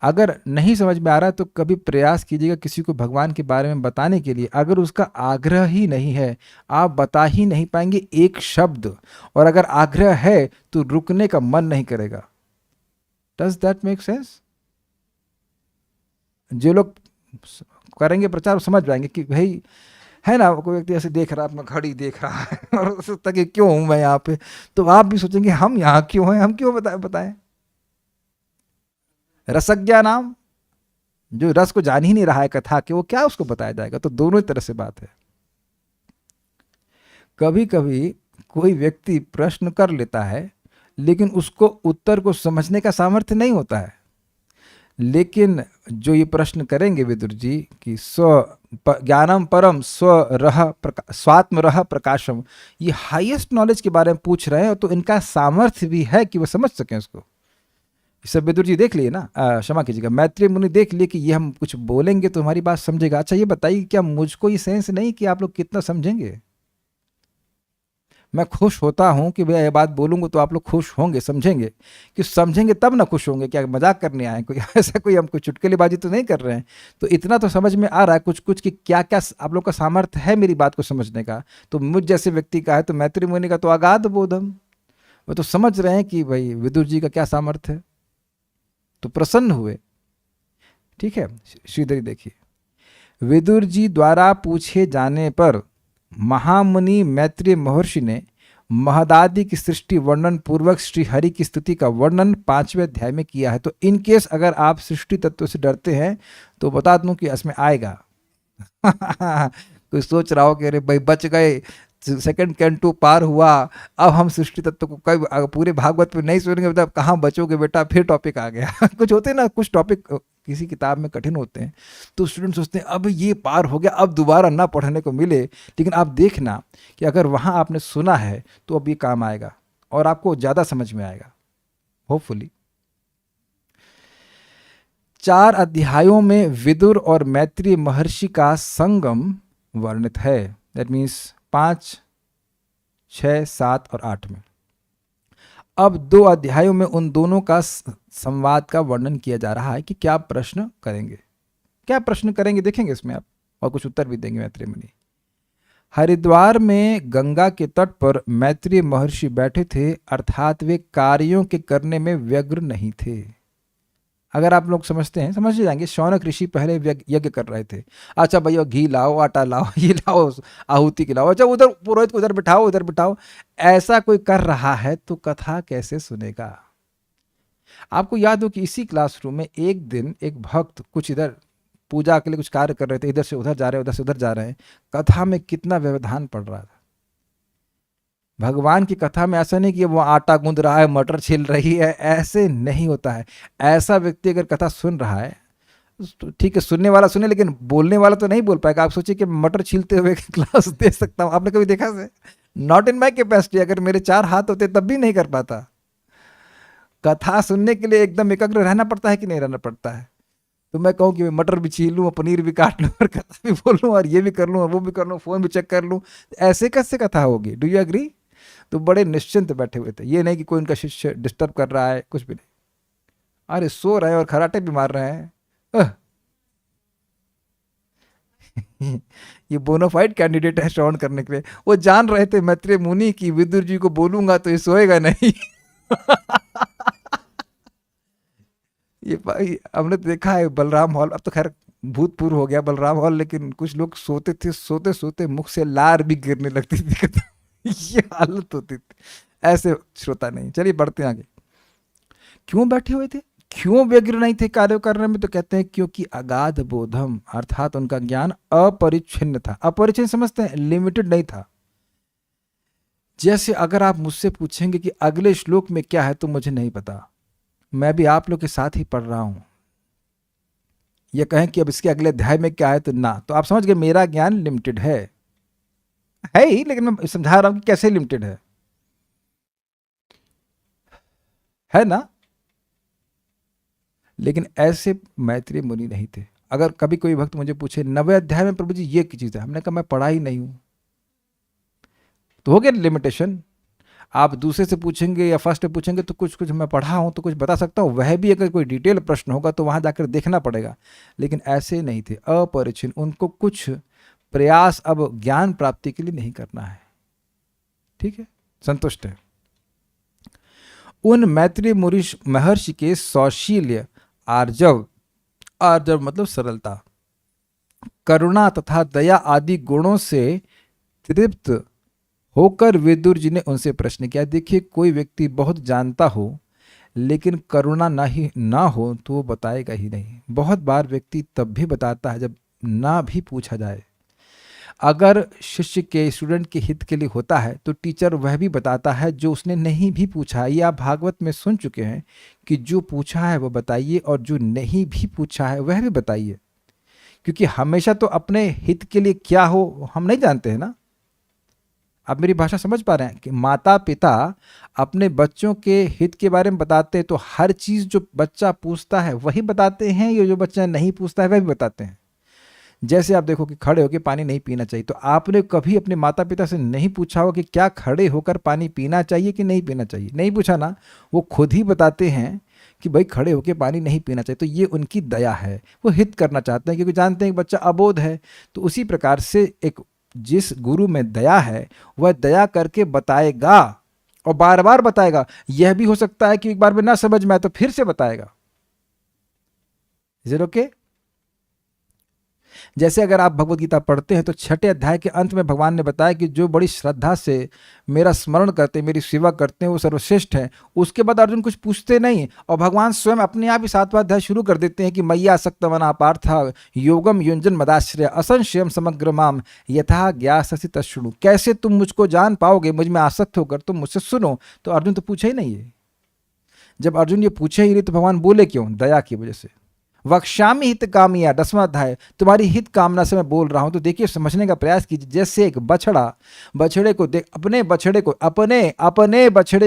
अगर नहीं समझ में आ रहा है तो कभी प्रयास कीजिएगा किसी को भगवान के बारे में बताने के लिए। अगर उसका आग्रह ही नहीं है, आप बता ही नहीं पाएंगे एक शब्द, और अगर आग्रह है तो रुकने का मन नहीं करेगा। Does that make sense? जो लोग करेंगे प्रचार समझ पाएंगे कि भाई है ना, कोई व्यक्ति ऐसे देख रहा है, अपना घड़ी देख रहा है और सोचता कि क्यों हूं मैं यहाँ पे, तो आप भी सोचेंगे हम यहाँ क्यों हैं, हम क्यों बताएं। रसज्ञा नाम, जो रस को जान ही नहीं रहा है कथा के, वो क्या उसको बताया जाएगा? तो दोनों ही तरह से बात है। कभी कभी कोई व्यक्ति प्रश्न कर लेता है, लेकिन उसको उत्तर को समझने का सामर्थ्य नहीं होता है। लेकिन जो ये प्रश्न करेंगे विदुर जी कि ज्ञानम परम स्वात्म रह प्रकाशम, ये हाईएस्ट नॉलेज के बारे में पूछ रहे हैं, तो इनका सामर्थ्य भी है कि वो समझ सकें उसको। सब विदुर जी देख लिए ना, क्षमा कीजिएगा, मैत्री मुनि देख लिए कि ये हम कुछ बोलेंगे तो हमारी बात समझेगा। अच्छा ये बताइए, क्या मुझको ये सेंस नहीं कि आप लोग कितना समझेंगे? मैं खुश होता हूं कि भैया ये बात बोलूंगा तो आप लोग खुश होंगे, समझेंगे। कि समझेंगे तब ना खुश होंगे, क्या मजाक करने आए कोई? ऐसा कोई हम कोई चुटकुलेबाजी तो नहीं कर रहे हैं। तो इतना तो समझ में आ रहा है कुछ कुछ कि क्या क्या आप लोग का सामर्थ्य है मेरी बात को समझने का। तो मुझ जैसे व्यक्ति का है, तो मैत्री मुनि का तो अगाध बोधम, वो तो समझ रहे हैं कि भाई विदुर जी का क्या सामर्थ्य है, तो प्रसन्न हुए। ठीक है, श्रीधरी देखिए, विदुर जी द्वारा पूछे जाने पर महामुनि मैत्रेय महर्षि ने महदादि की सृष्टि वर्णन पूर्वक श्री हरि की स्तुति का वर्णन 5वें अध्याय में किया है। तो इन केस अगर आप सृष्टि तत्व से डरते हैं तो बता दूं कि इसमें आएगा। कोई सोच रहा हो कि अरे भाई बच गए, सेकंड कैंटो पार हुआ, अब हम सृष्टि तत्व को कई पूरे भागवत में नहीं सुनेंगे, मतलब कहाँ बचोगे बेटा, फिर टॉपिक आ गया। कुछ होते हैं ना, कुछ टॉपिक किसी किताब में कठिन होते हैं, तो स्टूडेंट सोचते हैं अब ये पार हो गया, अब दोबारा ना पढ़ने को मिले। लेकिन आप देखना कि अगर वहाँ आपने सुना है तो अब ये काम आएगा और आपको ज़्यादा समझ में आएगा, होपफुली। 4 अध्यायों में विदुर और मैत्रेय महर्षि का संगम वर्णित है। दैट मीन्स 5, 6, 7 और 8 में। अब 2 अध्यायों में उन दोनों का संवाद का वर्णन किया जा रहा है कि क्या प्रश्न करेंगे, क्या प्रश्न करेंगे देखेंगे इसमें आप, और कुछ उत्तर भी देंगे मैत्रेय मुनि। हरिद्वार में गंगा के तट पर मैत्रेय महर्षि बैठे थे, अर्थात वे कार्यों के करने में व्यग्र नहीं थे। अगर आप लोग समझते हैं समझ जाएंगे, शौनक ऋषि पहले यज्ञ कर रहे थे। अच्छा भैया घी लाओ, आटा लाओ, ये लाओ, आहुति की लाओ, अच्छा उधर पुरोहित को उधर बिठाओ, उधर बिठाओ। ऐसा कोई कर रहा है तो कथा कैसे सुनेगा? आपको याद हो कि इसी क्लासरूम में एक दिन एक भक्त कुछ इधर पूजा के लिए कुछ कार्य कर रहे थे, इधर से उधर जा रहे हैं, उधर से उधर जा रहे हैं। कथा में कितना व्यवधान पड़ रहा था। भगवान की कथा में ऐसा नहीं कि वो आटा गूंद रहा है, मटर छिल रही है, ऐसे नहीं होता है। ऐसा व्यक्ति अगर कथा सुन रहा है तो ठीक है, सुनने वाला सुने, लेकिन बोलने वाला तो नहीं बोल पाएगा। आप सोचिए कि मटर छीलते हुए क्लास दे सकता हूँ, आपने कभी देखा से? Not in my capacity. अगर मेरे 4 हाथ होते तब भी नहीं कर पाता। कथा सुनने के लिए एकदम एकाग्र रहना पड़ता है कि नहीं रहना पड़ता है? तो मैं कहूँ कि मैं मटर भी छील लूँ, पनीर भी काट लूँ, और कथा भी बोल लूँ, और ये भी कर लूँ, और वो भी कर लूँ, फोन भी चेक कर लूँ, ऐसे कैसे कथा होगी? Do you agree? तो बड़े निश्चिंत बैठे हुए थे, ये नहीं कि कोई उनका शिष्य डिस्टर्ब कर रहा है, कुछ भी नहीं। अरे सो रहे हैं और खराटे भी मार रहे हैं। ये बोनाफाइड कैंडिडेट है श्रवण करने के लिए। वो जान रहे थे मैत्रेय मुनि की विदुर जी को बोलूंगा तो ये सोएगा नहीं। ये भाई हमने देखा है बलराम हॉल, अब तो खैर भूतपूर्व हो गया बलराम हॉल, लेकिन कुछ लोग सोते थे, सोते सोते मुख से लार भी गिरने लगती थी। ये हालत होती थी। ऐसे श्रोता नहीं। चलिए बढ़ते आगे। क्यों बैठे हुए थे, क्यों व्यग्र नहीं थे कार्य करने में? तो कहते हैं क्योंकि अगाध बोधम, अर्थात उनका ज्ञान अपरिच्छिन्न था। अपरिच्छिन्न समझते हैं, लिमिटेड नहीं था। जैसे अगर आप मुझसे पूछेंगे कि अगले श्लोक में क्या है तो मुझे नहीं पता, मैं भी आप लोग के साथ ही पढ़ रहा हूं। ये कहें कि अब इसके अगले अध्याय में क्या है तो ना, तो आप समझ गए मेरा ज्ञान लिमिटेड है। है ही, लेकिन मैं समझा रहा हूं कि कैसे लिमिटेड है ना। लेकिन ऐसे मैत्रेय मुनि नहीं थे। अगर कभी कोई भक्त मुझे पूछे 9वें अध्याय में प्रभु जी ये की चीज है, हमने कहा मैं पढ़ा ही नहीं हूं, तो हो गया लिमिटेशन। आप दूसरे से पूछेंगे या फर्स्ट में पूछेंगे तो कुछ कुछ मैं पढ़ा हूं तो कुछ बता सकता हूं, वह भी अगर कोई डिटेल प्रश्न होगा तो वहां जाकर देखना पड़ेगा। लेकिन ऐसे नहीं थे, अपरिचिन, उनको कुछ प्रयास अब ज्ञान प्राप्ति के लिए नहीं करना है, ठीक है, संतुष्ट है। उन मैत्रेय महर्षि के सौशील्य, आर्जव, आर्जव मतलब सरलता, करुणा तथा दया आदि गुणों से तृप्त होकर विदुर जी ने उनसे प्रश्न किया। देखिए, कोई व्यक्ति बहुत जानता हो लेकिन करुणा ना हो तो वो बताएगा ही नहीं। बहुत बार व्यक्ति तब भी बताता है जब ना भी पूछा जाए। अगर शिष्य के, स्टूडेंट के हित के लिए होता है तो टीचर वह भी बताता है जो उसने नहीं भी पूछा। ये आप भागवत में सुन चुके हैं कि जो पूछा है वो बताइए और जो नहीं भी पूछा है वह भी बताइए, क्योंकि हमेशा तो अपने हित के लिए क्या हो हम नहीं जानते हैं ना। आप मेरी भाषा समझ पा रहे हैं कि माता पिता अपने बच्चों के हित के बारे में बताते हैं तो हर चीज जो बच्चा पूछता है वही बताते हैं, या जो बच्चा नहीं पूछता है वह भी बताते हैं। जैसे आप देखो कि खड़े होकर पानी नहीं पीना चाहिए, तो आपने कभी अपने माता पिता से नहीं पूछा हो कि क्या खड़े होकर पानी पीना चाहिए कि नहीं पीना चाहिए, नहीं पूछा ना, वो खुद ही बताते हैं कि भाई खड़े होकर पानी नहीं पीना चाहिए। तो ये उनकी दया है, वो हित करना चाहते हैं क्योंकि जानते हैं कि बच्चा अबोध है। तो उसी प्रकार से एक जिस गुरु में दया है वह दया करके बताएगा और बार बार बताएगा। यह भी हो सकता है कि एक बार में ना समझ में आए तो फिर से बताएगा। Is it okay? जैसे अगर आप भगवत गीता पढ़ते हैं तो 6ठे अध्याय के अंत में भगवान ने बताया कि जो बड़ी श्रद्धा से मेरा स्मरण करते हैं, मेरी सेवा करते हैं, वो सर्वश्रेष्ठ है। उसके बाद अर्जुन कुछ पूछते नहीं और भगवान स्वयं अपने आप ही 7वां अध्याय शुरू कर देते हैं कि मैया आसक्तमना पार्थ योगम युंजन मदाश्रय असंशयम समग्र माम यथा ज्ञाससि तच्छृणु। कैसे तुम मुझको जान पाओगे, मुझ में आसक्त होकर तुम मुझसे सुनो। तो अर्जुन तो पूछे ही नहीं है। जब अर्जुन ये पूछे ही नहीं तो भगवान बोले क्यों? दया की वजह से। वक्ष्यामि हित कामिया 10वां अध्याय, तुम्हारी हित कामना से मैं बोल रहा हूं। तो देखिए, समझने का प्रयास कीजिए। जैसे एक बछड़े को देख अपने बछड़े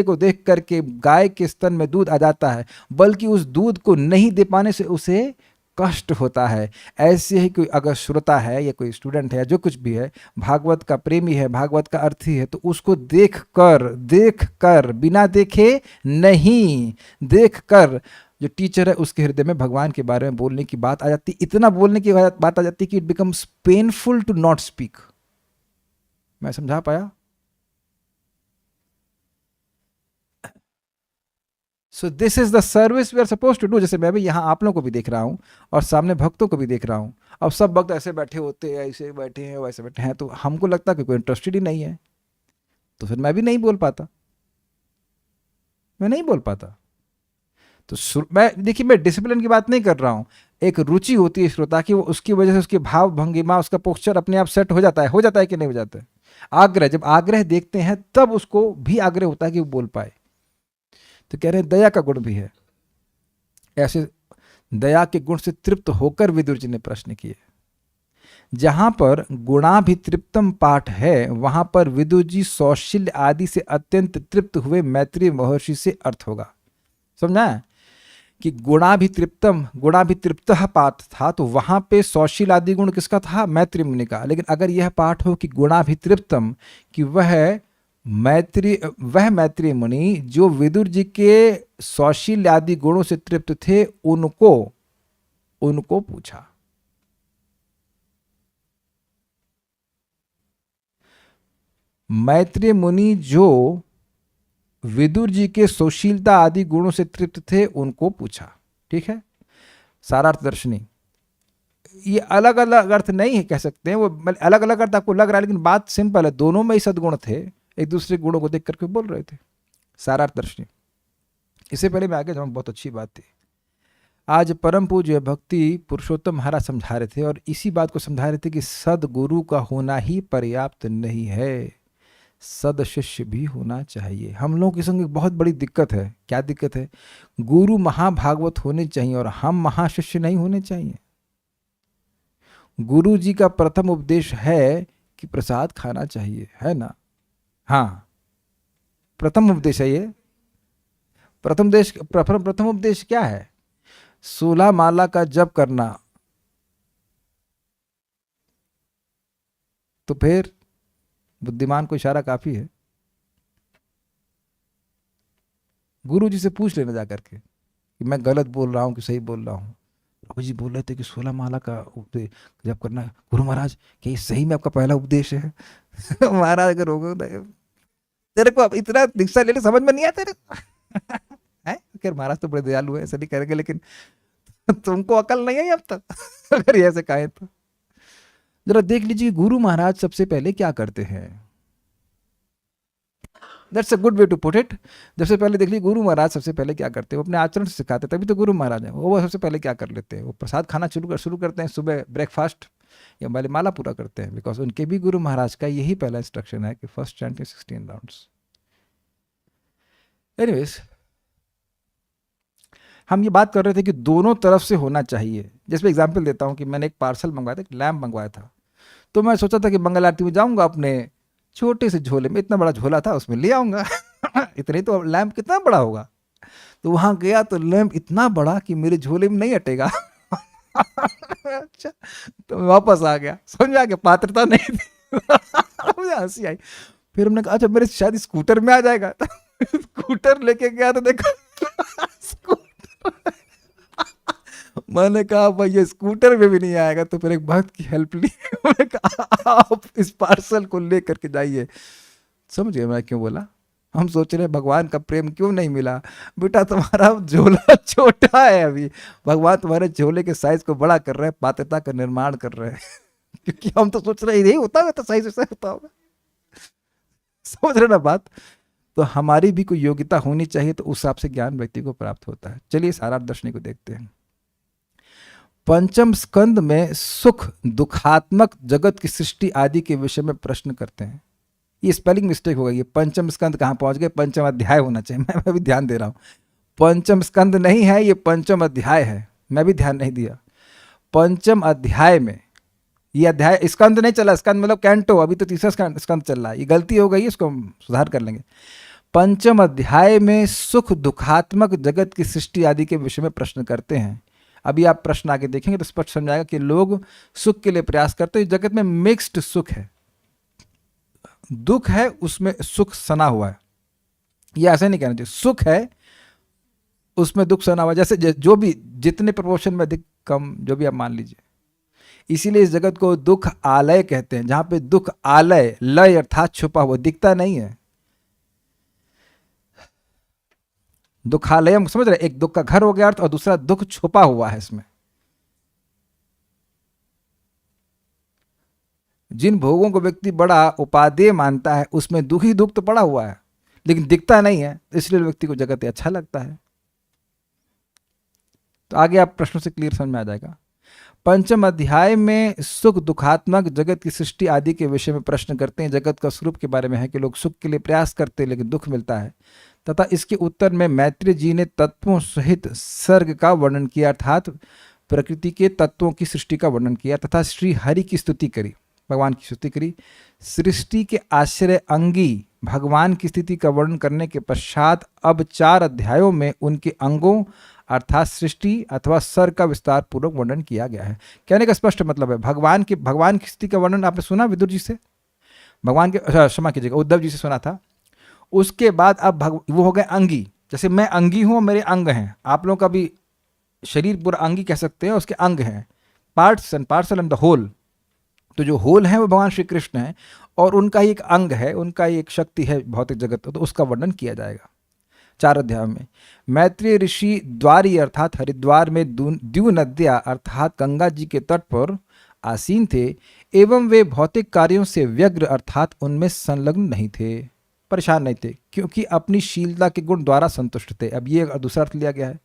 को देख करके गाय के स्तन में दूध आ जाता है, बल्कि उस दूध को नहीं दे पाने से उसे कष्ट होता है। ऐसे ही कोई अगर श्रोता है या कोई स्टूडेंट है, जो कुछ भी है, भागवत का प्रेमी है, भागवत का अर्थी है, तो उसको देख कर बिना देखे नहीं, देख कर जो टीचर है उसके हृदय में भगवान के बारे में बोलने की बात आ जाती, इतना बोलने की बात आ जाती कि it becomes painful to not speak. मैं समझा पाया? So this is the service we are suppose to do. जैसे मैं भी यहाँ आप लोगों को भी देख रहा हूँ और सामने भक्तों को भी देख रहा हूँ। अब सब भक्त ऐसे बैठे होते हैं, ऐसे बैठे हैं, वैसे बैठे हैं, तो हमको लगता है कि कोई इंटरेस्टेड ही नहीं है, तो फिर मैं भी नहीं बोल पाता, मैं नहीं बोल पाता। तो मैं देखिए, मैं डिसिप्लिन की बात नहीं कर रहा हूं। एक रुचि होती है श्रोता की, वो उसकी वजह से उसके भाव भंगिमा, उसका पोस्चर अपने आप सेट हो जाता है कि नहीं हो जाता है। आग्रह, जब आग्रह देखते हैं तब उसको भी आग्रह होता है कि वो बोल पाए। तो कह रहे हैं दया का गुण भी है। ऐसे दया के गुण से तृप्त होकर विदुर जी ने प्रश्न किए। जहां पर गुणाभितृप्तम पाठ है वहां पर विदुर जी सौशील्य आदि से अत्यंत तृप्त हुए मैत्रेय महर्षि से अर्थ होगा। समझा कि गुणाभितृप्त पाठ था, तो वहां पे सौशील आदि गुण किसका था? मैत्रेय मुनि का। लेकिन अगर यह पाठ हो कि गुणाभितृप्तम, कि वह मैत्रेय मुनि जो विदुर जी के सौशील आदि गुणों से तृप्त थे, उनको पूछा। मैत्रेय मुनि जो विदुर जी के सुशीलता आदि गुणों से तृप्त थे, उनको पूछा। ठीक है, सारार्थ दर्शनी। ये अलग अलग अर्थ नहीं है, कह सकते हैं वो अलग अलग अर्थ आपको लग रहा है, लेकिन बात सिंपल है। दोनों में ही सद्गुण थे, एक दूसरे गुणों को देख करके बोल रहे थे। सारार्थ दर्शनी। इससे पहले मैं आगे जाऊँ, बहुत अच्छी बात थी। आज परम पूज्य भक्ति पुरुषोत्तम महाराज समझा रहे थे और इसी बात को समझा रहे थे कि सदगुरु का होना ही पर्याप्त नहीं है, सद शिष्य भी होना चाहिए। हम लोगों के संग एक बहुत बड़ी दिक्कत है। क्या दिक्कत है? गुरु महाभागवत होने चाहिए और हम महाशिष्य नहीं होने चाहिए। गुरु जी का प्रथम उपदेश है कि प्रसाद खाना चाहिए, है ना। हाँ, प्रथम उपदेश है ये। प्रथम उपदेश क्या है? 16 माला का जप करना। तो फिर बुद्धिमान को इशारा काफी है। गुरु जी से पूछ लेना जाकर के कि मैं गलत बोल रहा हूँ कि सही बोल रहा हूँ। प्रभु जी बोल रहे थे कि 16 माला का उपदेश जप करना। गुरु महाराज, क्या ये सही में आपका पहला उपदेश है? महाराज अगर होगा तेरे को अब इतना दीक्षा लेने समझ में नहीं आता तेरे है? खैर महाराज तो बड़े दयालु है, ऐसा नहीं करेंगे, लेकिन तुमको अकल नहीं आई अब तक अगर ये ऐसे कहे तो। जरा देख लीजिए गुरु महाराज सबसे पहले क्या करते हैं। That's a good way to put it. सबसे पहले देख लीजिए गुरु महाराज सबसे पहले क्या करते हैं, वो अपने आचरण से सिखाते हैं, तभी तो गुरु महाराज हैं। वो सबसे पहले क्या कर लेते हैं, वो प्रसाद खाना शुरू करते हैं, सुबह ब्रेकफास्ट या पहले माला पूरा करते हैं। बिकॉज उनके भी गुरु महाराज का यही पहला इंस्ट्रक्शन है कि फर्स्ट चैंट 16 राउंड्स। एनीवेज, हम ये बात कर रहे थे कि दोनों तरफ से होना चाहिए। जैसे एग्जांपल देता हूँ कि मैंने एक पार्सल मंगवाया था, एक लैम्प मंगवाया था। तो मैं सोचा था कि मंगल आरती में जाऊंगा, अपने छोटे से झोले में, इतना बड़ा झोला था उसमें ले आऊंगा इतने तो लैम्प कितना बड़ा होगा। तो वहां गया तो लैम्प इतना बड़ा कि मेरे झोले में नहीं अटेगा अच्छा, तो मैं वापस आ गया, समझ में आ गया पात्रता नहीं थी मुझे हंसी आई। फिर हमने कहा अच्छा मेरे शायद स्कूटर में आ जाएगा स्कूटर लेके गया तो देखा मैंने कहा भाई ये स्कूटर में भी नहीं आएगा। तो फिर एक भक्त की हेल्प ली मैंने कहा आप इस पार्सल को लेकर के जाइए। समझ गए मैं क्यों बोला? हम सोच रहे हैं भगवान का प्रेम क्यों नहीं मिला। बेटा तुम्हारा झोला छोटा है, अभी भगवान तुम्हारे झोले के साइज को बड़ा कर रहे हैं, पात्रता का निर्माण कर रहे हैं क्योंकि हम तो सोच रहे हैं यही होता है तो सही से होता होगा। समझ रहे ना बात? तो हमारी भी कोई योग्यता होनी चाहिए, तो उस हिसाब से ज्ञान व्यक्ति को प्राप्त होता है। चलिए सारा दर्शनी को देखते हैं। पंचम स्कंद में सुख दुखात्मक जगत की सृष्टि आदि के विषय में प्रश्न करते हैं। ये स्पेलिंग मिस्टेक हो गई है, पंचम स्कंद कहाँ पहुंच गए, पंचम अध्याय होना चाहिए। मैं भी ध्यान दे रहा हूँ, पंचम स्कंद नहीं है, ये पंचम अध्याय है। मैं भी ध्यान नहीं दिया। पंचम अध्याय में ये अध्याय, स्कंद नहीं चला, स्कंद मतलब कैंटो, अभी तो तीसरा स्कंद चल रहा है। ये गलती हो गई है, इसको हम सुधार कर लेंगे। पंचम अध्याय में सुख दुखात्मक जगत की सृष्टि आदि के विषय में प्रश्न करते हैं। अभी आप प्रश्न आगे देखेंगे तो स्पष्ट समझाएगा कि लोग सुख के लिए प्रयास करते हैं। जगत में मिक्स्ड सुख है, दुख है उसमें सुख सना हुआ है। ये ऐसे नहीं कहना चाहिए, सुख है उसमें दुख सना हुआ, जैसे जो भी जितने प्रपोर्शन में अधिक कम जो भी आप मान लीजिए। इसीलिए इस जगत को दुख आलय कहते हैं, जहां पे दुख आलय, लय अर्थात छुपा हुआ, दिखता नहीं है। दुखालयम समझ रहे, एक दुख का घर हो गया अर्थ, और दूसरा दुख छुपा हुआ है इसमें। जिन भोगों को व्यक्ति बड़ा उपादेय मानता है उसमें दुख ही दुख तो पड़ा हुआ है, लेकिन दिखता नहीं है, इसलिए व्यक्ति को जगत अच्छा लगता है। तो आगे आप प्रश्नों से क्लियर समझ में आ जाएगा। पंचम अध्याय में सुख दुखात्मक जगत की सृष्टि आदि के विषय में प्रश्न करते हैं। जगत का स्वरूप के बारे में है कि लोग सुख के लिए प्रयास करते हैं लेकिन दुख मिलता है, तथा इसके उत्तर में मैत्रेय जी ने तत्वों सहित सर्ग का वर्णन किया, अर्थात प्रकृति के तत्वों की सृष्टि का वर्णन किया, तथा श्री हरि की स्तुति करी, भगवान की स्तुति करी। सृष्टि के आश्रय अंगी भगवान की स्थिति का वर्णन करने के पश्चात अब 4 अध्यायों में उनके अंगों अर्थात सृष्टि अथवा सर का विस्तार पूर्वक वर्णन किया गया है। कहने का स्पष्ट मतलब है भगवान की स्थिति का वर्णन आपने सुना विदुर जी से, भगवान के क्षमा कीजिएगा उद्धव जी से सुना था। उसके बाद अब वो हो गए अंगी, जैसे मैं अंगी हूं, मेरे अंग हैं। आप लोगों का भी शरीर पूरा अंगी कह सकते हैं, उसके अंग हैं, parts and parcel and the whole. तो जो होल है वो भगवान श्री कृष्ण है, और उनका ही एक अंग है, उनका ही एक शक्ति है भौतिक जगत, तो उसका वर्णन किया जाएगा 4 अध्याय में। मैत्रेय ऋषि द्वारी अर्थात हरिद्वार में द्यू नद्या अर्थात गंगा जी के तट पर आसीन थे, एवं वे भौतिक कार्यों से व्यग्र अर्थात उनमें संलग्न नहीं थे, परेशान नहीं थे, क्योंकि अपनी शीलता के गुण द्वारा संतुष्ट थे। अब ये दूसरा अर्थ लिया गया है,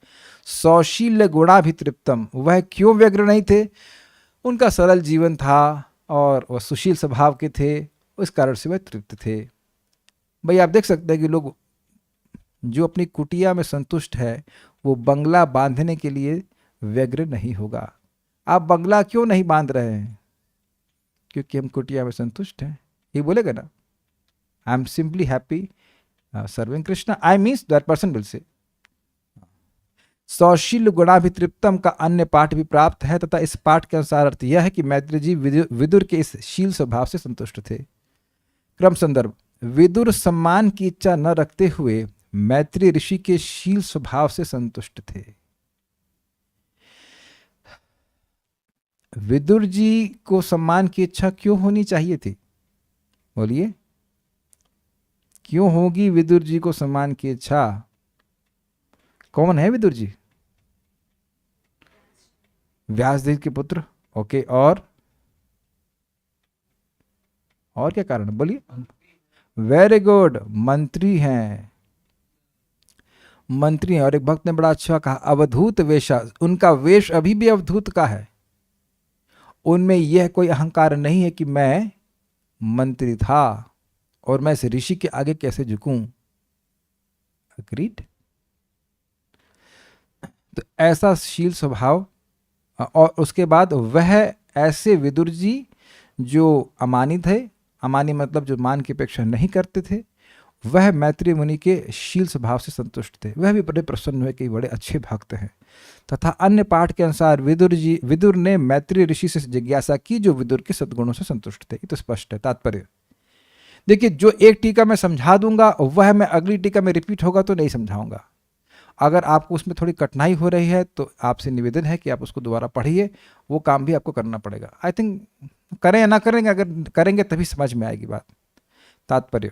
सौशील्य गुणाभितृप्तम। वह क्यों व्यग्र नहीं थे? उनका सरल जीवन था और वह सुशील स्वभाव के थे, उस कारण से वह तृप्त थे। भाई आप देख सकते हैं कि लोग जो अपनी कुटिया में संतुष्ट है वो बंगला बांधने के लिए व्यग्र नहीं होगा। आप बंगला क्यों नहीं बांध रहे हैं? क्योंकि हम कुटिया में संतुष्ट हैं। ये बोलेगा ना, I am simply happy serving Krishna, I means that person will say. सौशील गुणाभितृप्तम का अन्य पाठ भी प्राप्त है तथा इस पाठ के अनुसार अर्थ यह है कि मैत्री जी विदुर के इस शील स्वभाव से संतुष्ट थे। क्रम संदर्भ, विदुर सम्मान की इच्छा न रखते हुए मैत्री ऋषि के शील स्वभाव से संतुष्ट थे। विदुर जी को सम्मान की इच्छा क्यों होनी चाहिए थी? बोलिए, क्यों होगी विदुर जी को सम्मान की इच्छा? कौन है विदुर जी? व्यासदेव के पुत्र। ओके, और क्या कारण? बोलिए। वेरी गुड, मंत्री हैं, मंत्री हैं। और एक भक्त ने बड़ा अच्छा कहा, अवधूत वेशा, उनका वेश अभी भी अवधूत का है। उनमें यह कोई अहंकार नहीं है कि मैं मंत्री था और मैं इस ऋषि के आगे कैसे झुकूं। अग्रीड। तो ऐसा शील स्वभाव, और उसके बाद वह ऐसे विदुर जी जो अमानी थे, अमानी मतलब जो मान की अपेक्षा नहीं करते थे, वह मैत्री मुनि के शील स्वभाव से संतुष्ट थे। वह भी बड़े प्रसन्न हुए कि बड़े अच्छे भक्त हैं। तथा अन्य पाठ के अनुसार विदुर ने मैत्री ऋषि से जिज्ञासा की जो विदुर के सद्गुणों से संतुष्ट थे। ये तो स्पष्ट है। तात्पर्य देखिए, जो एक टीका मैं समझा दूंगा वह मैं अगली टीका में रिपीट होगा तो नहीं समझाऊंगा। अगर आपको उसमें थोड़ी कठिनाई हो रही है तो आपसे निवेदन है कि आप उसको दोबारा पढ़िए, वो काम भी आपको करना पड़ेगा। आई थिंक करें या ना करेंगे, अगर करेंगे तभी समझ में आएगी बात। तात्पर्य,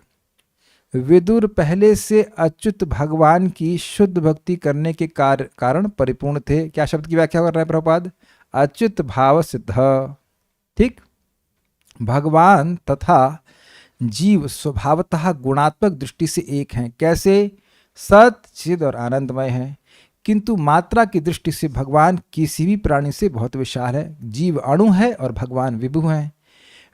विदुर पहले से अच्युत भगवान की शुद्ध भक्ति करने के कारण परिपूर्ण थे। क्या शब्द की व्याख्या कर रहे हैं प्रभुपाद? अच्युत भाव सिद्ध। ठीक, भगवान तथा जीव स्वभावतः गुणात्मक दृष्टि से एक हैं। कैसे? सत, चिद और आनंदमय हैं, किंतु मात्रा की दृष्टि से भगवान किसी भी प्राणी से बहुत विशाल है। जीव अणु है और भगवान विभु हैं।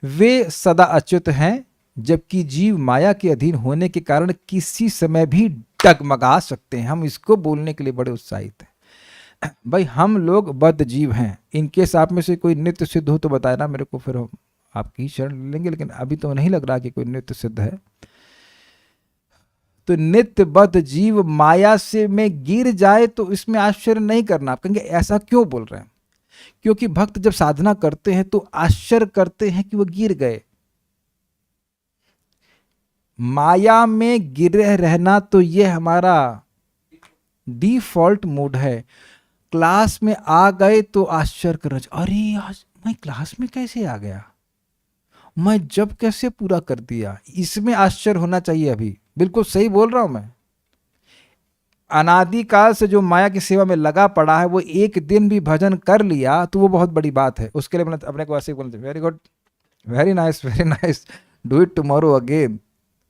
वे सदा अच्युत हैं, जबकि जीव माया के अधीन होने के कारण किसी समय भी डगमगा सकते हैं। हम इसको बोलने के लिए बड़े उत्साहित हैं। भाई, हम लोग बद्ध जीव हैं। इनकेस आप में से कोई नित्य सिद्ध हो तो बताए ना मेरे को, फिर हम आपकी ही शरण लेंगे। लेकिन अभी तो नहीं लग रहा कि कोई नित्य सिद्ध है। तो नित्य बद्ध जीव माया से में गिर जाए तो इसमें आश्चर्य नहीं करना। आप कहेंगे ऐसा क्यों बोल रहे हैं? क्योंकि भक्त जब साधना करते हैं तो आश्चर्य करते हैं कि वो गिर गए। माया में गिरे रहना तो ये हमारा डिफॉल्ट मूड है। क्लास में आ गए तो आश्चर्य कर, अरे आज मैं क्लास में कैसे आ गया, मैं जब कैसे पूरा कर दिया, इसमें आश्चर्य होना चाहिए। अभी बिल्कुल सही बोल रहा हूं मैं। अनादिकाल से जो माया की सेवा में लगा पड़ा है, वो एक दिन भी भजन कर लिया तो वो बहुत बड़ी बात है। उसके लिए अपने को ऐसे बोलते, very good, very nice, do it tomorrow again,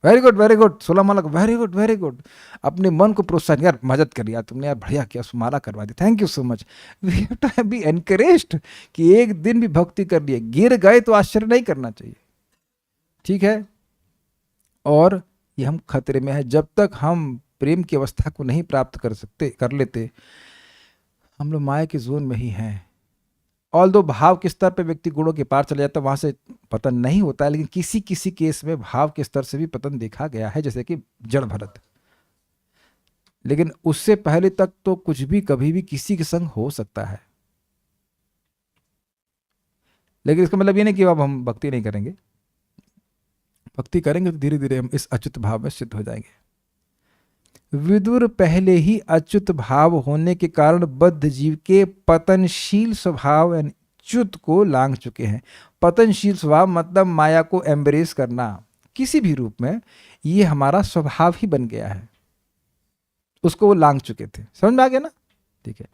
very good, 16 Mala, very good. अपने मन को प्रोत्साहन, यार मदद कर, यार तुमने यार बढ़िया किया, माला करवा दी, thank you so much. We have to be encouraged कि एक दिन भी भक्ति कर लिए, गिर गए तो आश्चर्य नहीं करना चाहिए। ठीक है, और ये हम खतरे में है। जब तक हम प्रेम की अवस्था को नहीं प्राप्त कर लेते, हम लोग माया के जोन में ही हैं। ऑल्दो भाव के स्तर पे व्यक्ति गुणों के पार चले जाता है, वहां से पतन नहीं होता है। लेकिन किसी किसी केस में भाव के स्तर से भी पतन देखा गया है, जैसे कि जड़ भरत। लेकिन उससे पहले तक तो कुछ भी कभी भी किसी के संग हो सकता है। लेकिन इसका मतलब ये नहीं कि अब हम भक्ति नहीं करेंगे। भक्ति करेंगे तो धीरे धीरे हम इस अच्युत भाव में सिद्ध हो जाएंगे। विदुर पहले ही अच्युत भाव होने के कारण बद्ध जीव के पतनशील स्वभाव यानी च्युत को लांघ चुके हैं। पतनशील स्वभाव मतलब माया को एम्ब्रेस करना किसी भी रूप में, ये हमारा स्वभाव ही बन गया है। उसको वो लांघ चुके थे। समझ में आ गया ना? ठीक है।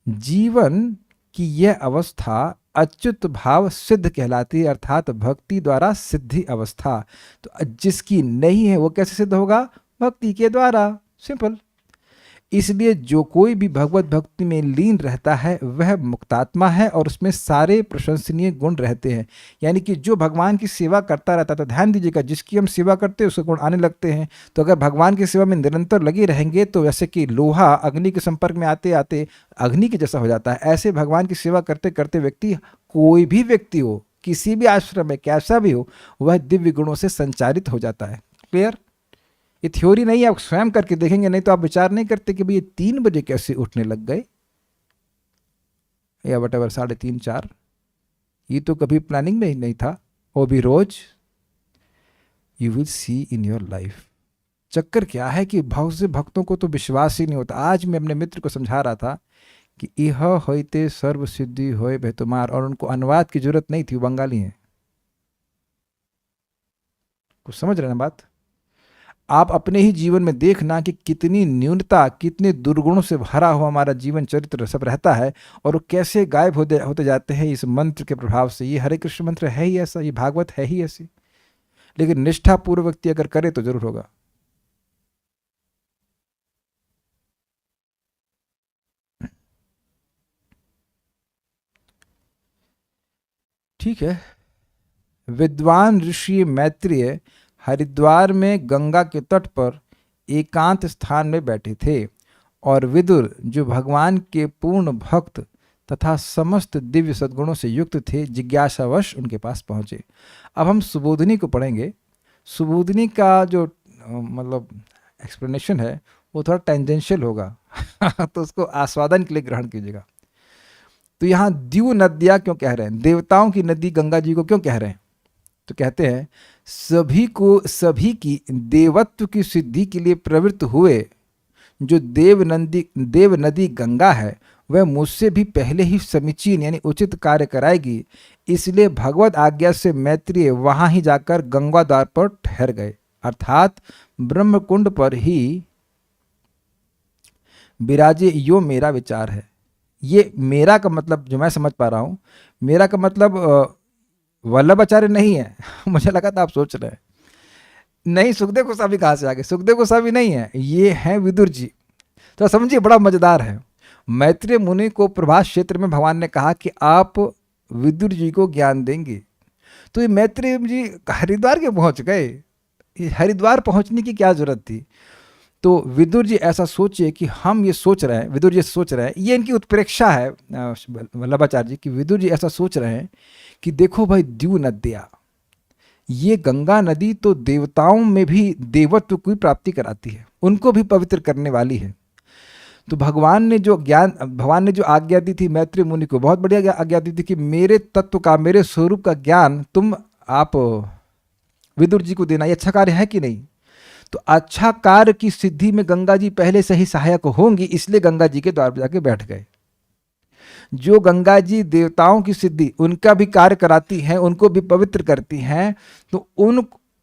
जीवन की यह अवस्था अच्युत भाव सिद्ध कहलाती है, अर्थात भक्ति द्वारा सिद्धि अवस्था। तो जिसकी नहीं है वो कैसे सिद्ध होगा? भक्ति के द्वारा। सिंपल। इसलिए जो कोई भी भगवत भक्ति में लीन रहता है वह मुक्तात्मा है और उसमें सारे प्रशंसनीय गुण रहते हैं। यानी कि जो भगवान की सेवा करता रहता है, तो ध्यान दीजिएगा, जिसकी हम सेवा करते हैं उसके गुण आने लगते हैं। तो अगर भगवान की सेवा में निरंतर लगे रहेंगे तो जैसे कि लोहा अग्नि के संपर्क में आते आते अग्नि के जैसा हो जाता है, ऐसे भगवान की सेवा करते करते व्यक्ति, कोई भी व्यक्ति हो, किसी भी आश्रम में कैसा भी हो, वह दिव्य गुणों से संचारित हो जाता है। क्लियर? ये थ्योरी नहीं है, आप स्वयं करके देखेंगे, नहीं तो आप विचार नहीं करते कि भाई ये 3 बजे कैसे उठने लग गए या वट एवर 3:30 4, ये तो कभी प्लानिंग में ही नहीं था, वो भी रोज। You will see in your life. चक्कर क्या है कि बहुत से भक्तों को तो विश्वास ही नहीं होता। आज मैं अपने मित्र को समझा रहा था कि इह होइते सर्व सिद्धि होए भे तुम्हार, और उनको अनुवाद की जरूरत नहीं थी, वो बंगाली हैं। कुछ समझ रहे हैं बात? आप अपने ही जीवन में देखना कि कितनी न्यूनता, कितने दुर्गुणों से भरा हुआ हमारा जीवन चरित्र सब रहता है, और वो कैसे गायब होते जाते हैं इस मंत्र के प्रभाव से। ये हरे कृष्ण मंत्र है ही ऐसा, ये भागवत है ही ऐसी, लेकिन निष्ठापूर्वक व्यक्ति अगर करे तो जरूर होगा। ठीक है। विद्वान ऋषि मैत्रेय हरिद्वार में गंगा के तट पर एकांत स्थान में बैठे थे, और विदुर जो भगवान के पूर्ण भक्त तथा समस्त दिव्य सद्गुणों से युक्त थे, जिज्ञासावश उनके पास पहुंचे। अब हम सुबोधिनी को पढ़ेंगे। सुबोधिनी का जो मतलब एक्सप्लेनेशन है वो थोड़ा टेंजेंशियल होगा तो उसको आस्वादन के लिए ग्रहण कीजिएगा। तो यहाँ द्यू नदियाँ क्यों कह रहे हैं, देवताओं की नदी गंगा जी को क्यों कह रहे हैं? तो कहते हैं सभी की देवत्व की सिद्धि के लिए प्रवृत्त हुए जो देव नदी गंगा है, वह मुझसे भी पहले ही समीचीन यानी उचित कार्य कराएगी। इसलिए भगवत आज्ञा से मैत्रेय वहां ही जाकर गंगा द्वार पर ठहर गए, अर्थात ब्रह्मकुंड पर ही विराजे। यो मेरा विचार है। ये मेरा का मतलब जो मैं समझ पा रहा हूं, मेरा का मतलब वल्लभाचार्य नहीं है मुझे लगा था आप सोच रहे हैं। नहीं, सुखदेव गोस्वामी कहाँ से आ गए? सुखदेव गोस्वामी नहीं है, ये हैं विदुर जी। तो समझिए, बड़ा मजेदार है। मैत्रेय मुनि को प्रभास क्षेत्र में भगवान ने कहा कि आप विदुर जी को ज्ञान देंगे। तो ये मैत्रेय जी हरिद्वार के पहुंच गए। हरिद्वार पहुंचने की क्या जरूरत थी? तो विदुर जी ऐसा सोचिए कि हम ये सोच रहे हैं, विदुर जी सोच रहे हैं, ये इनकी उत्प्रेक्षा है वल्लभाचार्य जी की। विदुर जी ऐसा सोच रहे हैं कि देखो भाई, द्यू नदिया, ये गंगा नदी तो देवताओं में भी देवत्व की प्राप्ति कराती है, उनको भी पवित्र करने वाली है। तो भगवान ने जो आज्ञा दी थी मैत्रेय मुनि को, बहुत बढ़िया आज्ञा दी थी कि मेरे तत्व का, मेरे स्वरूप का ज्ञान आप विदुर जी को देना। ये अच्छा कार्य है कि नहीं? तो अच्छा कार्य की सिद्धि में गंगा जी पहले से ही सहायक होंगी, इसलिए गंगा जी के द्वार पर जाके बैठ गए। जो गंगा जी देवताओं की सिद्धि, उनका भी कार्य कराती हैं, उनको भी पवित्र करती हैं, तो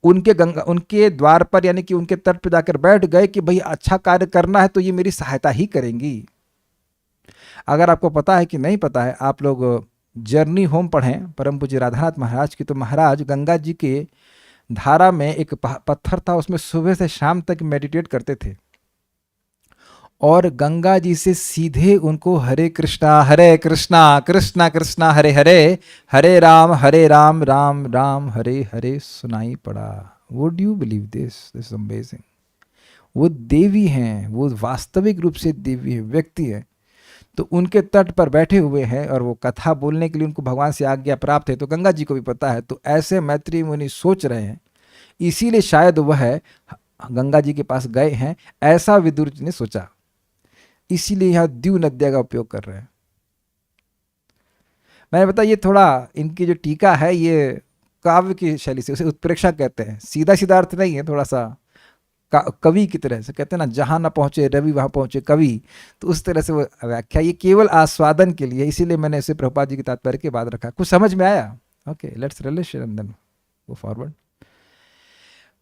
उनके द्वार पर यानी कि उनके तट पर जाकर बैठ गए कि भाई अच्छा कार्य करना है तो ये मेरी सहायता ही करेंगी। अगर आपको पता है कि नहीं पता है, आप लोग जर्नी होम पढ़ें परम पूज्य राधानाथ महाराज की। तो महाराज गंगा जी के धारा में एक पत्थर था, उसमें सुबह से शाम तक मेडिटेट करते थे, और गंगा जी से सीधे उनको हरे कृष्णा कृष्णा कृष्णा हरे हरे, हरे राम राम राम हरे हरे सुनाई पड़ा। Would you believe this? This amazing. वो देवी हैं, वो वास्तविक रूप से देवी है, व्यक्ति है। तो उनके तट पर बैठे हुए हैं और वो कथा बोलने के लिए उनको भगवान से आज्ञा प्राप्त है, तो गंगा जी को भी पता है। तो ऐसे मैत्रेय मुनि सोच रहे हैं, इसीलिए शायद वह गंगा जी के पास गए हैं, ऐसा विदुर जी ने सोचा, इसीलिए यहां द्यू नद्या का उपयोग कर रहे हैं। मैंने बताया ये थोड़ा इनकी जो टीका है ये काव्य की शैली से, उसे उत्प्रेक्षा कहते हैं। सीधा सीधा अर्थ नहीं है, थोड़ा सा कवि की तरह से कहते हैं ना, जहां ना पहुंचे रवि वहां पहुंचे कवि, तो उस तरह से वो व्याख्या। ये केवल आस्वादन के लिए, इसीलिए मैंने इसे प्रभुपाद जी के तात्पर्य के बाद रखा। कुछ समझ में आया? Okay, let's relish and then go forward.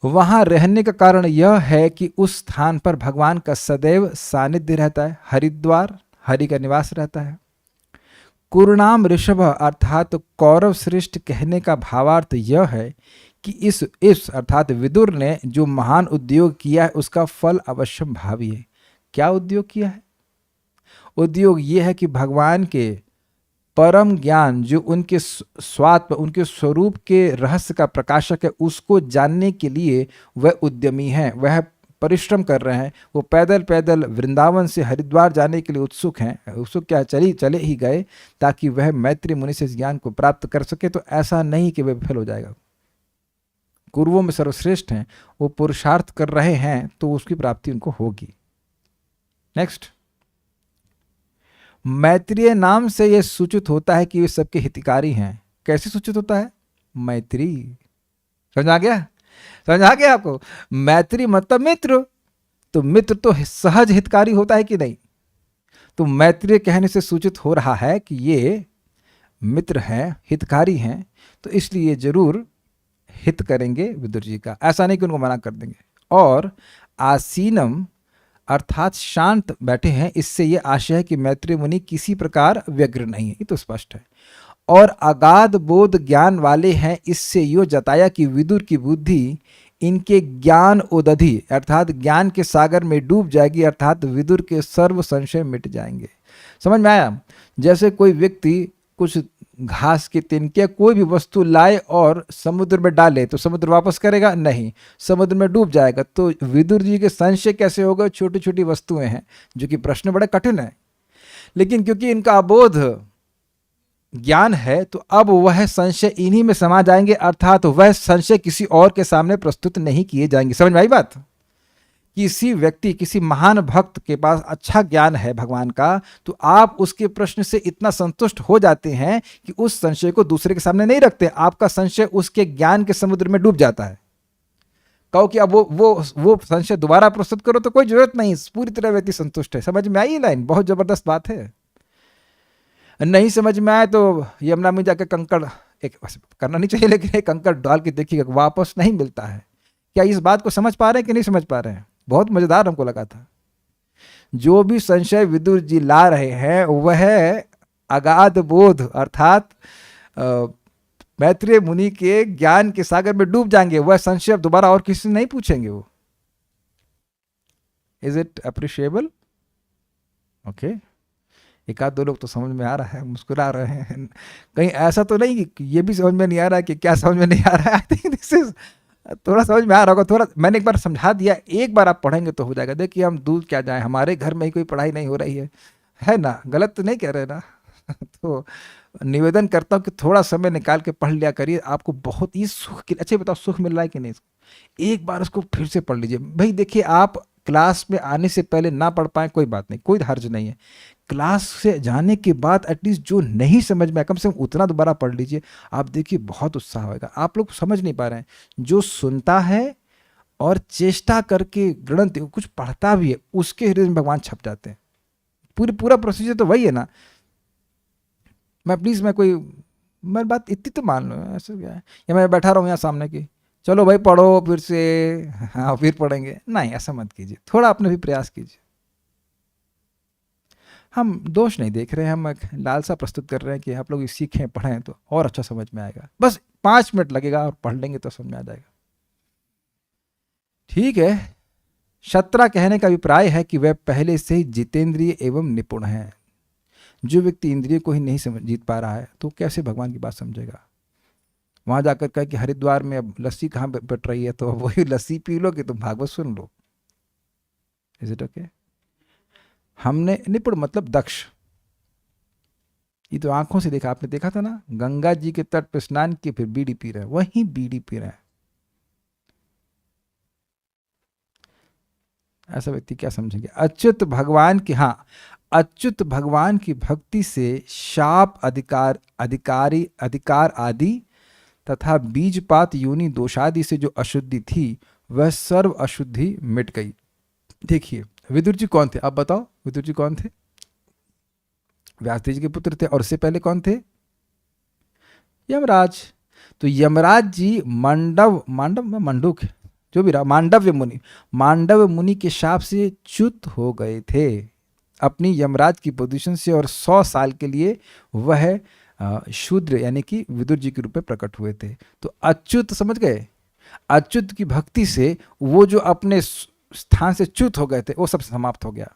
वहां रहने का कारण यह है कि उस स्थान पर भगवान का सदैव सानिध्य रहता है। हरिद्वार, हरि का निवास रहता है। कुरुनाम ऋषभ अर्थात कौरव श्रेष्ठ कहने का भावार्थ यह है कि इस अर्थात विदुर ने जो महान उद्योग किया है उसका फल अवश्य भावी है। क्या उद्योग किया है? उद्योग यह है कि भगवान के परम ज्ञान जो उनके उनके स्वरूप के रहस्य का प्रकाशक है, उसको जानने के लिए वह उद्यमी है, वह परिश्रम कर रहे हैं, वो पैदल पैदल वृंदावन से हरिद्वार जाने के लिए उत्सुक हैं, उत्सुक क्या चले ही गए ताकि वह मैत्री मुनि से इस ज्ञान को प्राप्त कर सके। तो ऐसा नहीं कि वह विफल हो जाएगा। कुरुओं में सर्वश्रेष्ठ हैं, वो पुरुषार्थ कर रहे हैं तो उसकी प्राप्ति उनको होगी। नेक्स्ट, मैत्रेय नाम से यह सूचित होता है कि वे सबके हितकारी हैं। कैसे सूचित होता है? मैत्री। समझ आ गया? समझ आ गया आपको? मैत्री मतलब मित्र, तो मित्र तो सहज हितकारी होता है कि नहीं? तो मैत्रेय कहने से सूचित हो रहा है कि ये मित्र हैं, हितकारी हैं, तो इसलिए जरूर हित करेंगे विदुर जी का। ऐसा नहीं कि उनको मना कर देंगे। और आसीनम अर्थात शांत बैठे हैं, इससे ये आशय है कि मैत्रेय मुनि किसी प्रकार व्यग्र नहीं है, ये तो स्पष्ट है। और अगाध बोध ज्ञान वाले हैं, इससे यो जताया कि विदुर की बुद्धि इनके ज्ञान उदधि अर्थात ज्ञान के सागर में डूब जाएगी, अर्थात विदुर के सर्व संशय मिट जाएंगे। समझ में आया? जैसे कोई व्यक्ति कुछ घास की तिनके कोई भी वस्तु लाए और समुद्र में डाले तो समुद्र वापस करेगा नहीं, समुद्र में डूब जाएगा। तो विदुर जी के संशय कैसे होगा? छोटी छोटी वस्तुएं हैं, जो कि प्रश्न बड़े कठिन है, लेकिन क्योंकि इनका अबोध ज्ञान है तो अब वह संशय इन्हीं में समा जाएंगे, अर्थात वह संशय किसी और के सामने प्रस्तुत नहीं किए जाएंगे। समझ में आई बात? किसी व्यक्ति, किसी महान भक्त के पास अच्छा ज्ञान है भगवान का, तो आप उसके प्रश्न से इतना संतुष्ट हो जाते हैं कि उस संशय को दूसरे के सामने नहीं रखते। आपका संशय उसके ज्ञान के समुद्र में डूब जाता है। कहो कि अब वो संशय दोबारा प्रस्तुत करो तो कोई जरूरत नहीं, पूरी तरह व्यक्ति संतुष्ट है। समझ में आई ये लाइन? बहुत जबरदस्त बात है। नहीं समझ में आए तो यमुना में जाकर कंकड़, एक करना नहीं चाहिए, लेकिन एक कंकड़ डाल के देखिएगा, वापस नहीं मिलता है। क्या इस बात को समझ पा रहे हैं कि नहीं समझ पा रहे हैं? बहुत मजेदार हमको लगा था। जो भी संशय विदुर जी ला रहे हैं वह अगाध बोध अर्थात मैत्रेय मुनि के ज्ञान के सागर में डूब जाएंगे। वह संशय अब दोबारा और किसी से नहीं पूछेंगे वो। Is it appreciable? ओके, एक आध दो लोग तो समझ में आ रहा है, मुस्कुरा रहे हैं। कहीं ऐसा तो नहीं कि ये भी समझ में नहीं आ रहा है कि क्या समझ में नहीं आ रहा है? आई थिंक दिस इज थोड़ा समझ में आ रहा होगा। थोड़ा मैंने एक बार समझा दिया, एक बार आप पढ़ेंगे तो हो जाएगा। देखिए हम दूर क्या जाएं, हमारे घर में ही कोई पढ़ाई नहीं हो रही है ना? गलत तो नहीं कह रहे ना? तो निवेदन करता हूँ कि थोड़ा समय निकाल के पढ़ लिया करिए, आपको बहुत ही सुख के। अच्छा बताओ, सुख मिल रहा है कि नहीं? एक बार उसको फिर से पढ़ लीजिए भाई। देखिए आप क्लास में आने से पहले ना पढ़ पाए कोई बात नहीं, कोई हर्ज नहीं है। क्लास से जाने के बाद एटलीस्ट जो नहीं समझ में कम से कम उतना दोबारा पढ़ लीजिए। आप देखिए बहुत उत्साह होगा। आप लोग समझ नहीं पा रहे हैं, जो सुनता है और चेष्टा करके गणित कुछ पढ़ता भी है, उसके हृदय में भगवान छप जाते हैं। पूरा प्रोसीजर तो वही है ना। मैं बात इतनी तो मान लो, ऐसा क्या है? या मैं बैठा रहा हूँ यहाँ सामने की, चलो भाई पढ़ो फिर से, हाँ फिर पढ़ेंगे, नहीं ऐसा मत कीजिए। थोड़ा अपने भी प्रयास कीजिए। हम दोष नहीं देख रहे हैं, हम एक लालसा प्रस्तुत कर रहे हैं कि आप लोग सीखें, पढ़ें तो और अच्छा समझ में आएगा। बस 5 मिनट लगेगा और पढ़ लेंगे तो समझ में आ जाएगा। ठीक है। शत्रा कहने का अभिप्राय है कि वह पहले से ही जितेंद्रिय एवं निपुण है। जो व्यक्ति इंद्रिय को ही नहीं जीत पा रहा है तो कैसे भगवान की बात समझेगा? वहां जाकर कहे कि हरिद्वार में अब लस्सी कहाँ बट रही है, तो वही लस्सी पी लो कि तुम भागवत सुन लो। Is it okay? हमने निपुण मतलब दक्ष। ये तो आंखों से देखा, आपने देखा था ना, गंगा जी के तट पर स्नान किए फिर बीड़ी पी रहे हैं, वही बीड़ी पी रहे हैं। ऐसा व्यक्ति क्या समझेंगे? अच्युत भगवान की, हाँ, अच्युत भगवान की भक्ति से शाप अधिकार आदि तथा बीजपात योनि दोषादि से जो अशुद्धि थी वह सर्व अशुद्धि मिट गई। देखिए विदुर जी कौन थे? आप बताओ, विदुर जी कौन थे? व्यासदेव जी के पुत्र थे। और उससे पहले कौन थे? यमराज। तो यमराज जी मंडूक जो भी रहा, मांडव्य मुनि के शाप से च्युत हो गए थे अपनी यमराज की पोजीशन से, और 100 साल के लिए वह शूद्र यानी कि विदुर जी के रूप में प्रकट हुए थे। तो अच्युत, समझ गए? अच्युत की भक्ति से वो जो अपने स्थान से च्युत हो गए थे वो सब समाप्त हो गया।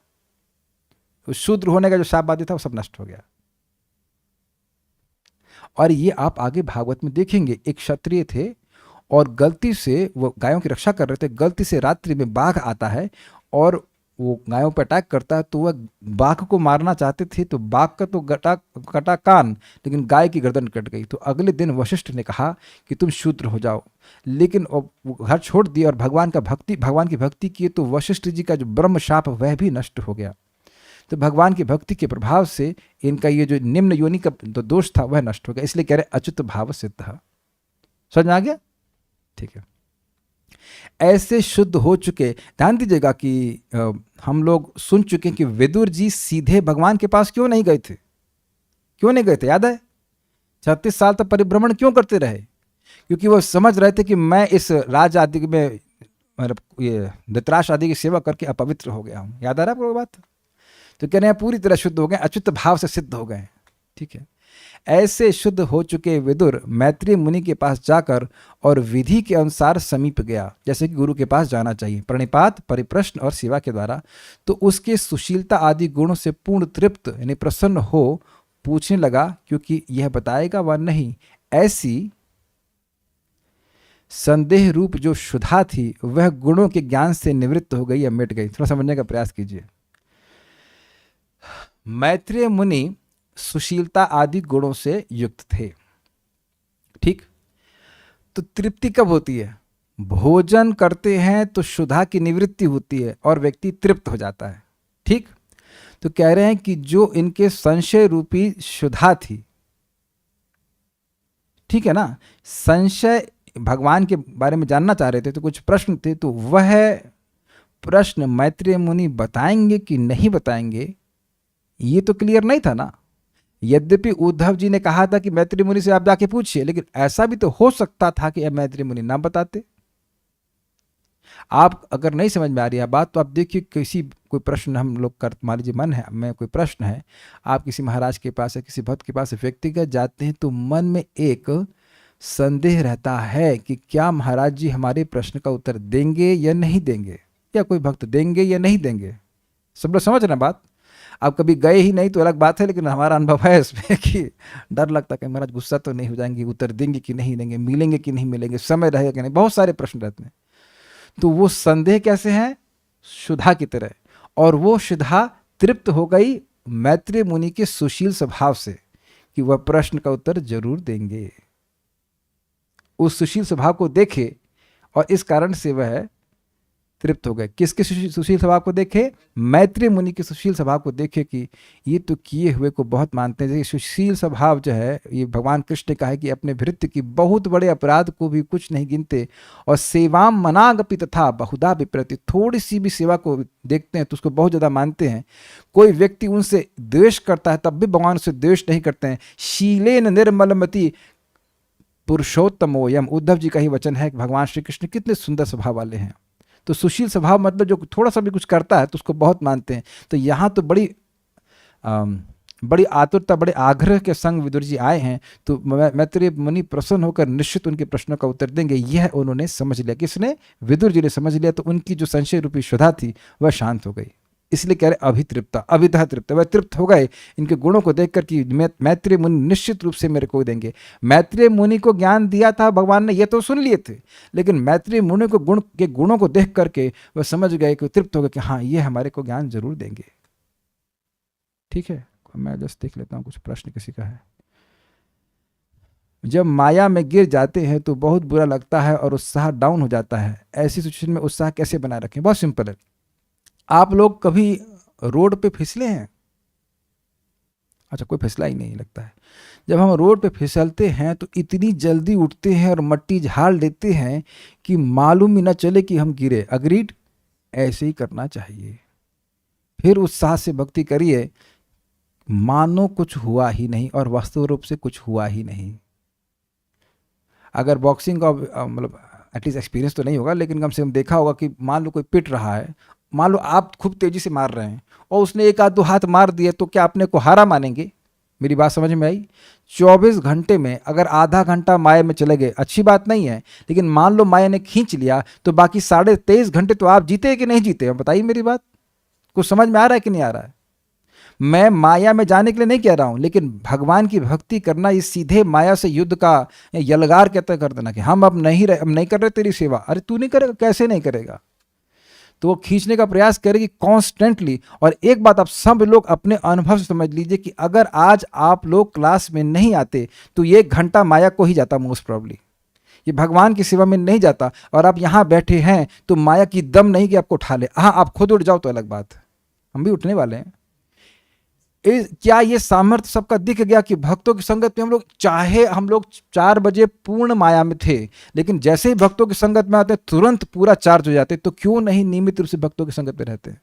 शूद्र होने का जो शाप बाध्य था वो सब नष्ट हो गया। और ये आप आगे भागवत में देखेंगे, एक क्षत्रिय थे और गलती से वो गायों की रक्षा कर रहे थे, गलती से रात्रि में बाघ आता है और वो गायों पर अटैक करता है, तो वह बाघ को मारना चाहते थे, तो बाघ का तो कटा कान, लेकिन गाय की गर्दन कट गई। तो अगले दिन वशिष्ठ ने कहा कि तुम शूद्र हो जाओ, लेकिन वो घर छोड़ दिया और भगवान की भक्ति की, तो वशिष्ठ जी का जो ब्रह्म शाप वह भी नष्ट हो गया। तो भगवान की भक्ति के प्रभाव से इनका ये जो निम्न योनि का जो दोष था वह नष्ट हो गया, इसलिए कह रहे अच्युत भाव सिद्ध। समझ में आ गया? ठीक है। ऐसे शुद्ध हो चुके, ध्यान दीजिएगा कि हम लोग सुन चुके हैं कि विदुर जी सीधे भगवान के पास क्यों नहीं गए थे? क्यों नहीं गए थे, याद है? 36 साल तक परिभ्रमण क्यों करते रहे? क्योंकि वो समझ रहे थे कि मैं इस राज आदि में, मतलब ये धृतराष्ट्र आदि की सेवा करके अपवित्र हो गया हूं। याद आ रहा है आपको बात? तो कह रहे हैं पूरी तरह शुद्ध हो गए, अच्युत भाव से सिद्ध हो गए। ठीक है। ऐसे शुद्ध हो चुके विदुर मैत्री मुनि के पास जाकर और विधि के अनुसार समीप गया, जैसे कि गुरु के पास जाना चाहिए, प्रणिपात, परिप्रश्न और सेवा के द्वारा। तो उसके सुशीलता आदि गुणों से पूर्ण तृप्त यानी प्रसन्न हो पूछने लगा, क्योंकि यह बताएगा वह नहीं। ऐसी संदेह रूप जो शुद्धा थी वह गुणों के ज्ञान से निवृत्त हो गई या मिट गई। थोड़ा समझने का प्रयास कीजिए। मैत्रेय मुनि सुशीलता आदि गुणों से युक्त थे। ठीक। तो तृप्ति कब होती है? भोजन करते हैं तो शुद्धा की निवृत्ति होती है और व्यक्ति तृप्त हो जाता है। ठीक। तो कह रहे हैं कि जो इनके संशय रूपी शुद्धा थी, ठीक है ना, संशय भगवान के बारे में जानना चाह रहे थे, तो कुछ प्रश्न थे, तो वह प्रश्न मैत्रेय मुनि बताएंगे कि नहीं बताएंगे ये तो क्लियर नहीं था ना। यद्यपि उद्धव जी ने कहा था कि मैत्री मुनि से आप जाके पूछिए, लेकिन ऐसा भी तो हो सकता था कि मैत्री मुनि ना बताते। आप अगर नहीं समझ में आ रही है बात, तो आप देखिए कोई प्रश्न हम लोग कर, मान लीजिए मन है में कोई प्रश्न है, आप किसी महाराज के पास या किसी भक्त के पास व्यक्तिगत जाते हैं, तो मन में एक संदेह रहता है कि क्या महाराज जी हमारे प्रश्न का उत्तर देंगे या नहीं देंगे, या कोई भक्त देंगे या नहीं देंगे। सब लोग समझ रहे बात? आप कभी गए ही नहीं तो अलग बात है, लेकिन हमारा अनुभव है इसमें कि डर लगता है कि महाराज गुस्सा तो नहीं हो जाएंगे, उत्तर देंगे कि नहीं देंगे, मिलेंगे कि नहीं मिलेंगे, समय रहेगा कि नहीं, बहुत सारे प्रश्न रहते हैं। तो वो संदेह कैसे है? शुद्धा की तरह। और वो शुद्धा तृप्त हो गई मैत्रेय मुनि के सुशील स्वभाव से कि वह प्रश्न का उत्तर जरूर देंगे। उस सुशील स्वभाव को देखे और इस कारण से वह तृप्त हो गए। किसके सुशील स्वभाव को देखे? मैत्रेय मुनि के सुशील स्वभाव को देखे कि ये तो किए हुए को बहुत मानते हैं। सुशील स्वभाव जो है, ये भगवान कृष्ण ने कहा है कि अपने भृत्य की बहुत बड़े अपराध को भी कुछ नहीं गिनते, और सेवाम मनागपि तथा बहुधा विप्रति, थोड़ी सी भी सेवा को देखते हैं तो उसको बहुत ज़्यादा मानते हैं। कोई व्यक्ति उनसे द्वेष करता है तब भी भगवान उससे द्वेष नहीं करते हैं। शीलेन निर्मलमति पुरुषोत्तमोयम, उद्धव जी का ही वचन है कि भगवान श्री कृष्ण कितने सुंदर स्वभाव वाले हैं। तो सुशील स्वभाव मतलब जो थोड़ा सा भी कुछ करता है तो उसको बहुत मानते हैं। तो यहाँ तो बड़ी आतुरता, बड़े आग्रह के संग विदुर जी आए हैं, तो मैत्रेय मुनि प्रसन्न होकर निश्चित उनके प्रश्नों का उत्तर देंगे, यह उन्होंने समझ लिया। किसने? विदुर जी ने समझ लिया। तो उनकी जो संशय रूपी शुद्धा थी वह शांत हो गई। इसलिए कह रहे अभितृप्ता, अभिधा तृप्ता, वह तृप्त हो गए इनके गुणों को देखकर कि मैत्रेय मुनि निश्चित रूप से मेरे को देंगे। मैत्रेय मुनि को ज्ञान दिया था भगवान ने, ये तो सुन लिए थे, लेकिन मैत्रेय मुनि को गुणों को देख करके वह समझ गए कि तृप्त हो गए कि हाँ ये हमारे को ज्ञान जरूर देंगे। ठीक है, मैं जस्ट देख लेता हूँ कुछ प्रश्न किसी का है। जब माया में गिर जाते हैं तो बहुत बुरा लगता है और उत्साह डाउन हो जाता है, ऐसी सिचुएशन में उत्साह कैसे बनाए रखें? बहुत सिंपल है। आप लोग कभी रोड पे फिसले हैं? अच्छा, कोई फिसला ही नहीं लगता है। जब हम रोड पे फिसलते हैं तो इतनी जल्दी उठते हैं और मट्टी झाड़ लेते हैं कि मालूम ही ना चले कि हम गिरे। अग्रीड? ऐसे ही करना चाहिए। फिर उत्साह से भक्ति करिए, मानो कुछ हुआ ही नहीं और वास्तव रूप से कुछ हुआ ही नहीं। अगर बॉक्सिंग का मतलब एटलीस्ट एक्सपीरियंस तो नहीं होगा, लेकिन कम से कम देखा होगा कि मान लो कोई पिट रहा है, मान लो आप खूब तेजी से मार रहे हैं और उसने एक आध दो हाथ मार दिए, तो क्या अपने को हारा मानेंगे? मेरी बात समझ में आई? 24 घंटे में अगर आधा घंटा माया में चले गए, अच्छी बात नहीं है, लेकिन मान लो माया ने खींच लिया तो बाकी 23.5 घंटे तो आप जीते कि नहीं जीते? बताइए मेरी बात, कुछ समझ में आ रहा है कि नहीं आ रहा है? मैं माया में जाने के लिए नहीं कह रहा हूं, लेकिन भगवान की भक्ति करना ये सीधे माया से युद्ध का यलगार कहते कर देना कि हम अब नहीं कर रहे तेरी सेवा। अरे तू नहीं करेगा, कैसे नहीं करेगा? तो वो खींचने का प्रयास करेगी कॉन्स्टेंटली। और एक बात आप सब लोग अपने अनुभव से समझ लीजिए कि अगर आज आप लोग क्लास में नहीं आते तो ये 1 घंटा माया को ही जाता मोस्ट प्रॉब्ली, ये भगवान की सेवा में नहीं जाता। और आप यहाँ बैठे हैं तो माया की दम नहीं कि आपको उठा ले। हाँ, आप खुद उठ जाओ तो अलग बात है, हम भी उठने वाले हैं। क्या ये सामर्थ्य सबका दिख गया कि भक्तों की संगत में हम लोग, चाहे हम लोग 4 बजे पूर्ण माया में थे, लेकिन जैसे ही भक्तों की संगत में आते तुरंत पूरा चार्ज हो जाते, तो क्यों नहीं नियमित रूप से भक्तों की संगत में रहते?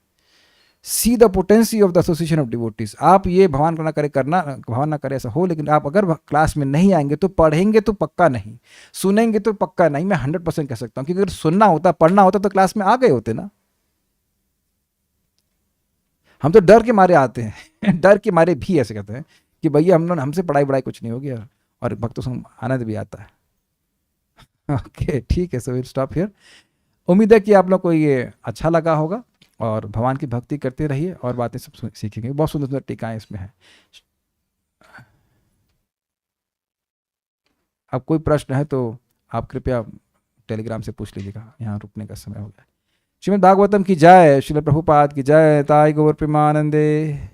See the potency of the association of devotees. आप ये भगवान भगवान ना करे ऐसा हो, लेकिन आप अगर क्लास में नहीं आएंगे तो पढ़ेंगे तो पक्का नहीं, सुनेंगे तो पक्का नहीं। मैं 100% कह सकता हूँ, क्योंकि अगर सुनना होता, पढ़ना होता तो क्लास में आ गए होते ना। हम तो डर के मारे आते हैं डर के मारे भी ऐसे कहते हैं कि भैया हमसे पढ़ाई बड़ाई कुछ नहीं होगी, और भक्तों से आनंद भी आता है। ओके, ठीक है, सो विल स्टॉप हियर। उम्मीद है कि आप लोग को ये अच्छा लगा होगा, और भगवान की भक्ति करते रहिए और बातें सब सीखेंगे। बहुत सुंदर सुंदर टीकाएं इसमें हैं। अब कोई प्रश्न है तो आप कृपया टेलीग्राम से पूछ लीजिएगा, यहाँ रुकने का समय हो गया। श्रीमद् भागवतम की जय, श्रील प्रभुपाद की जय, ताई गौर प्रेमानंदे।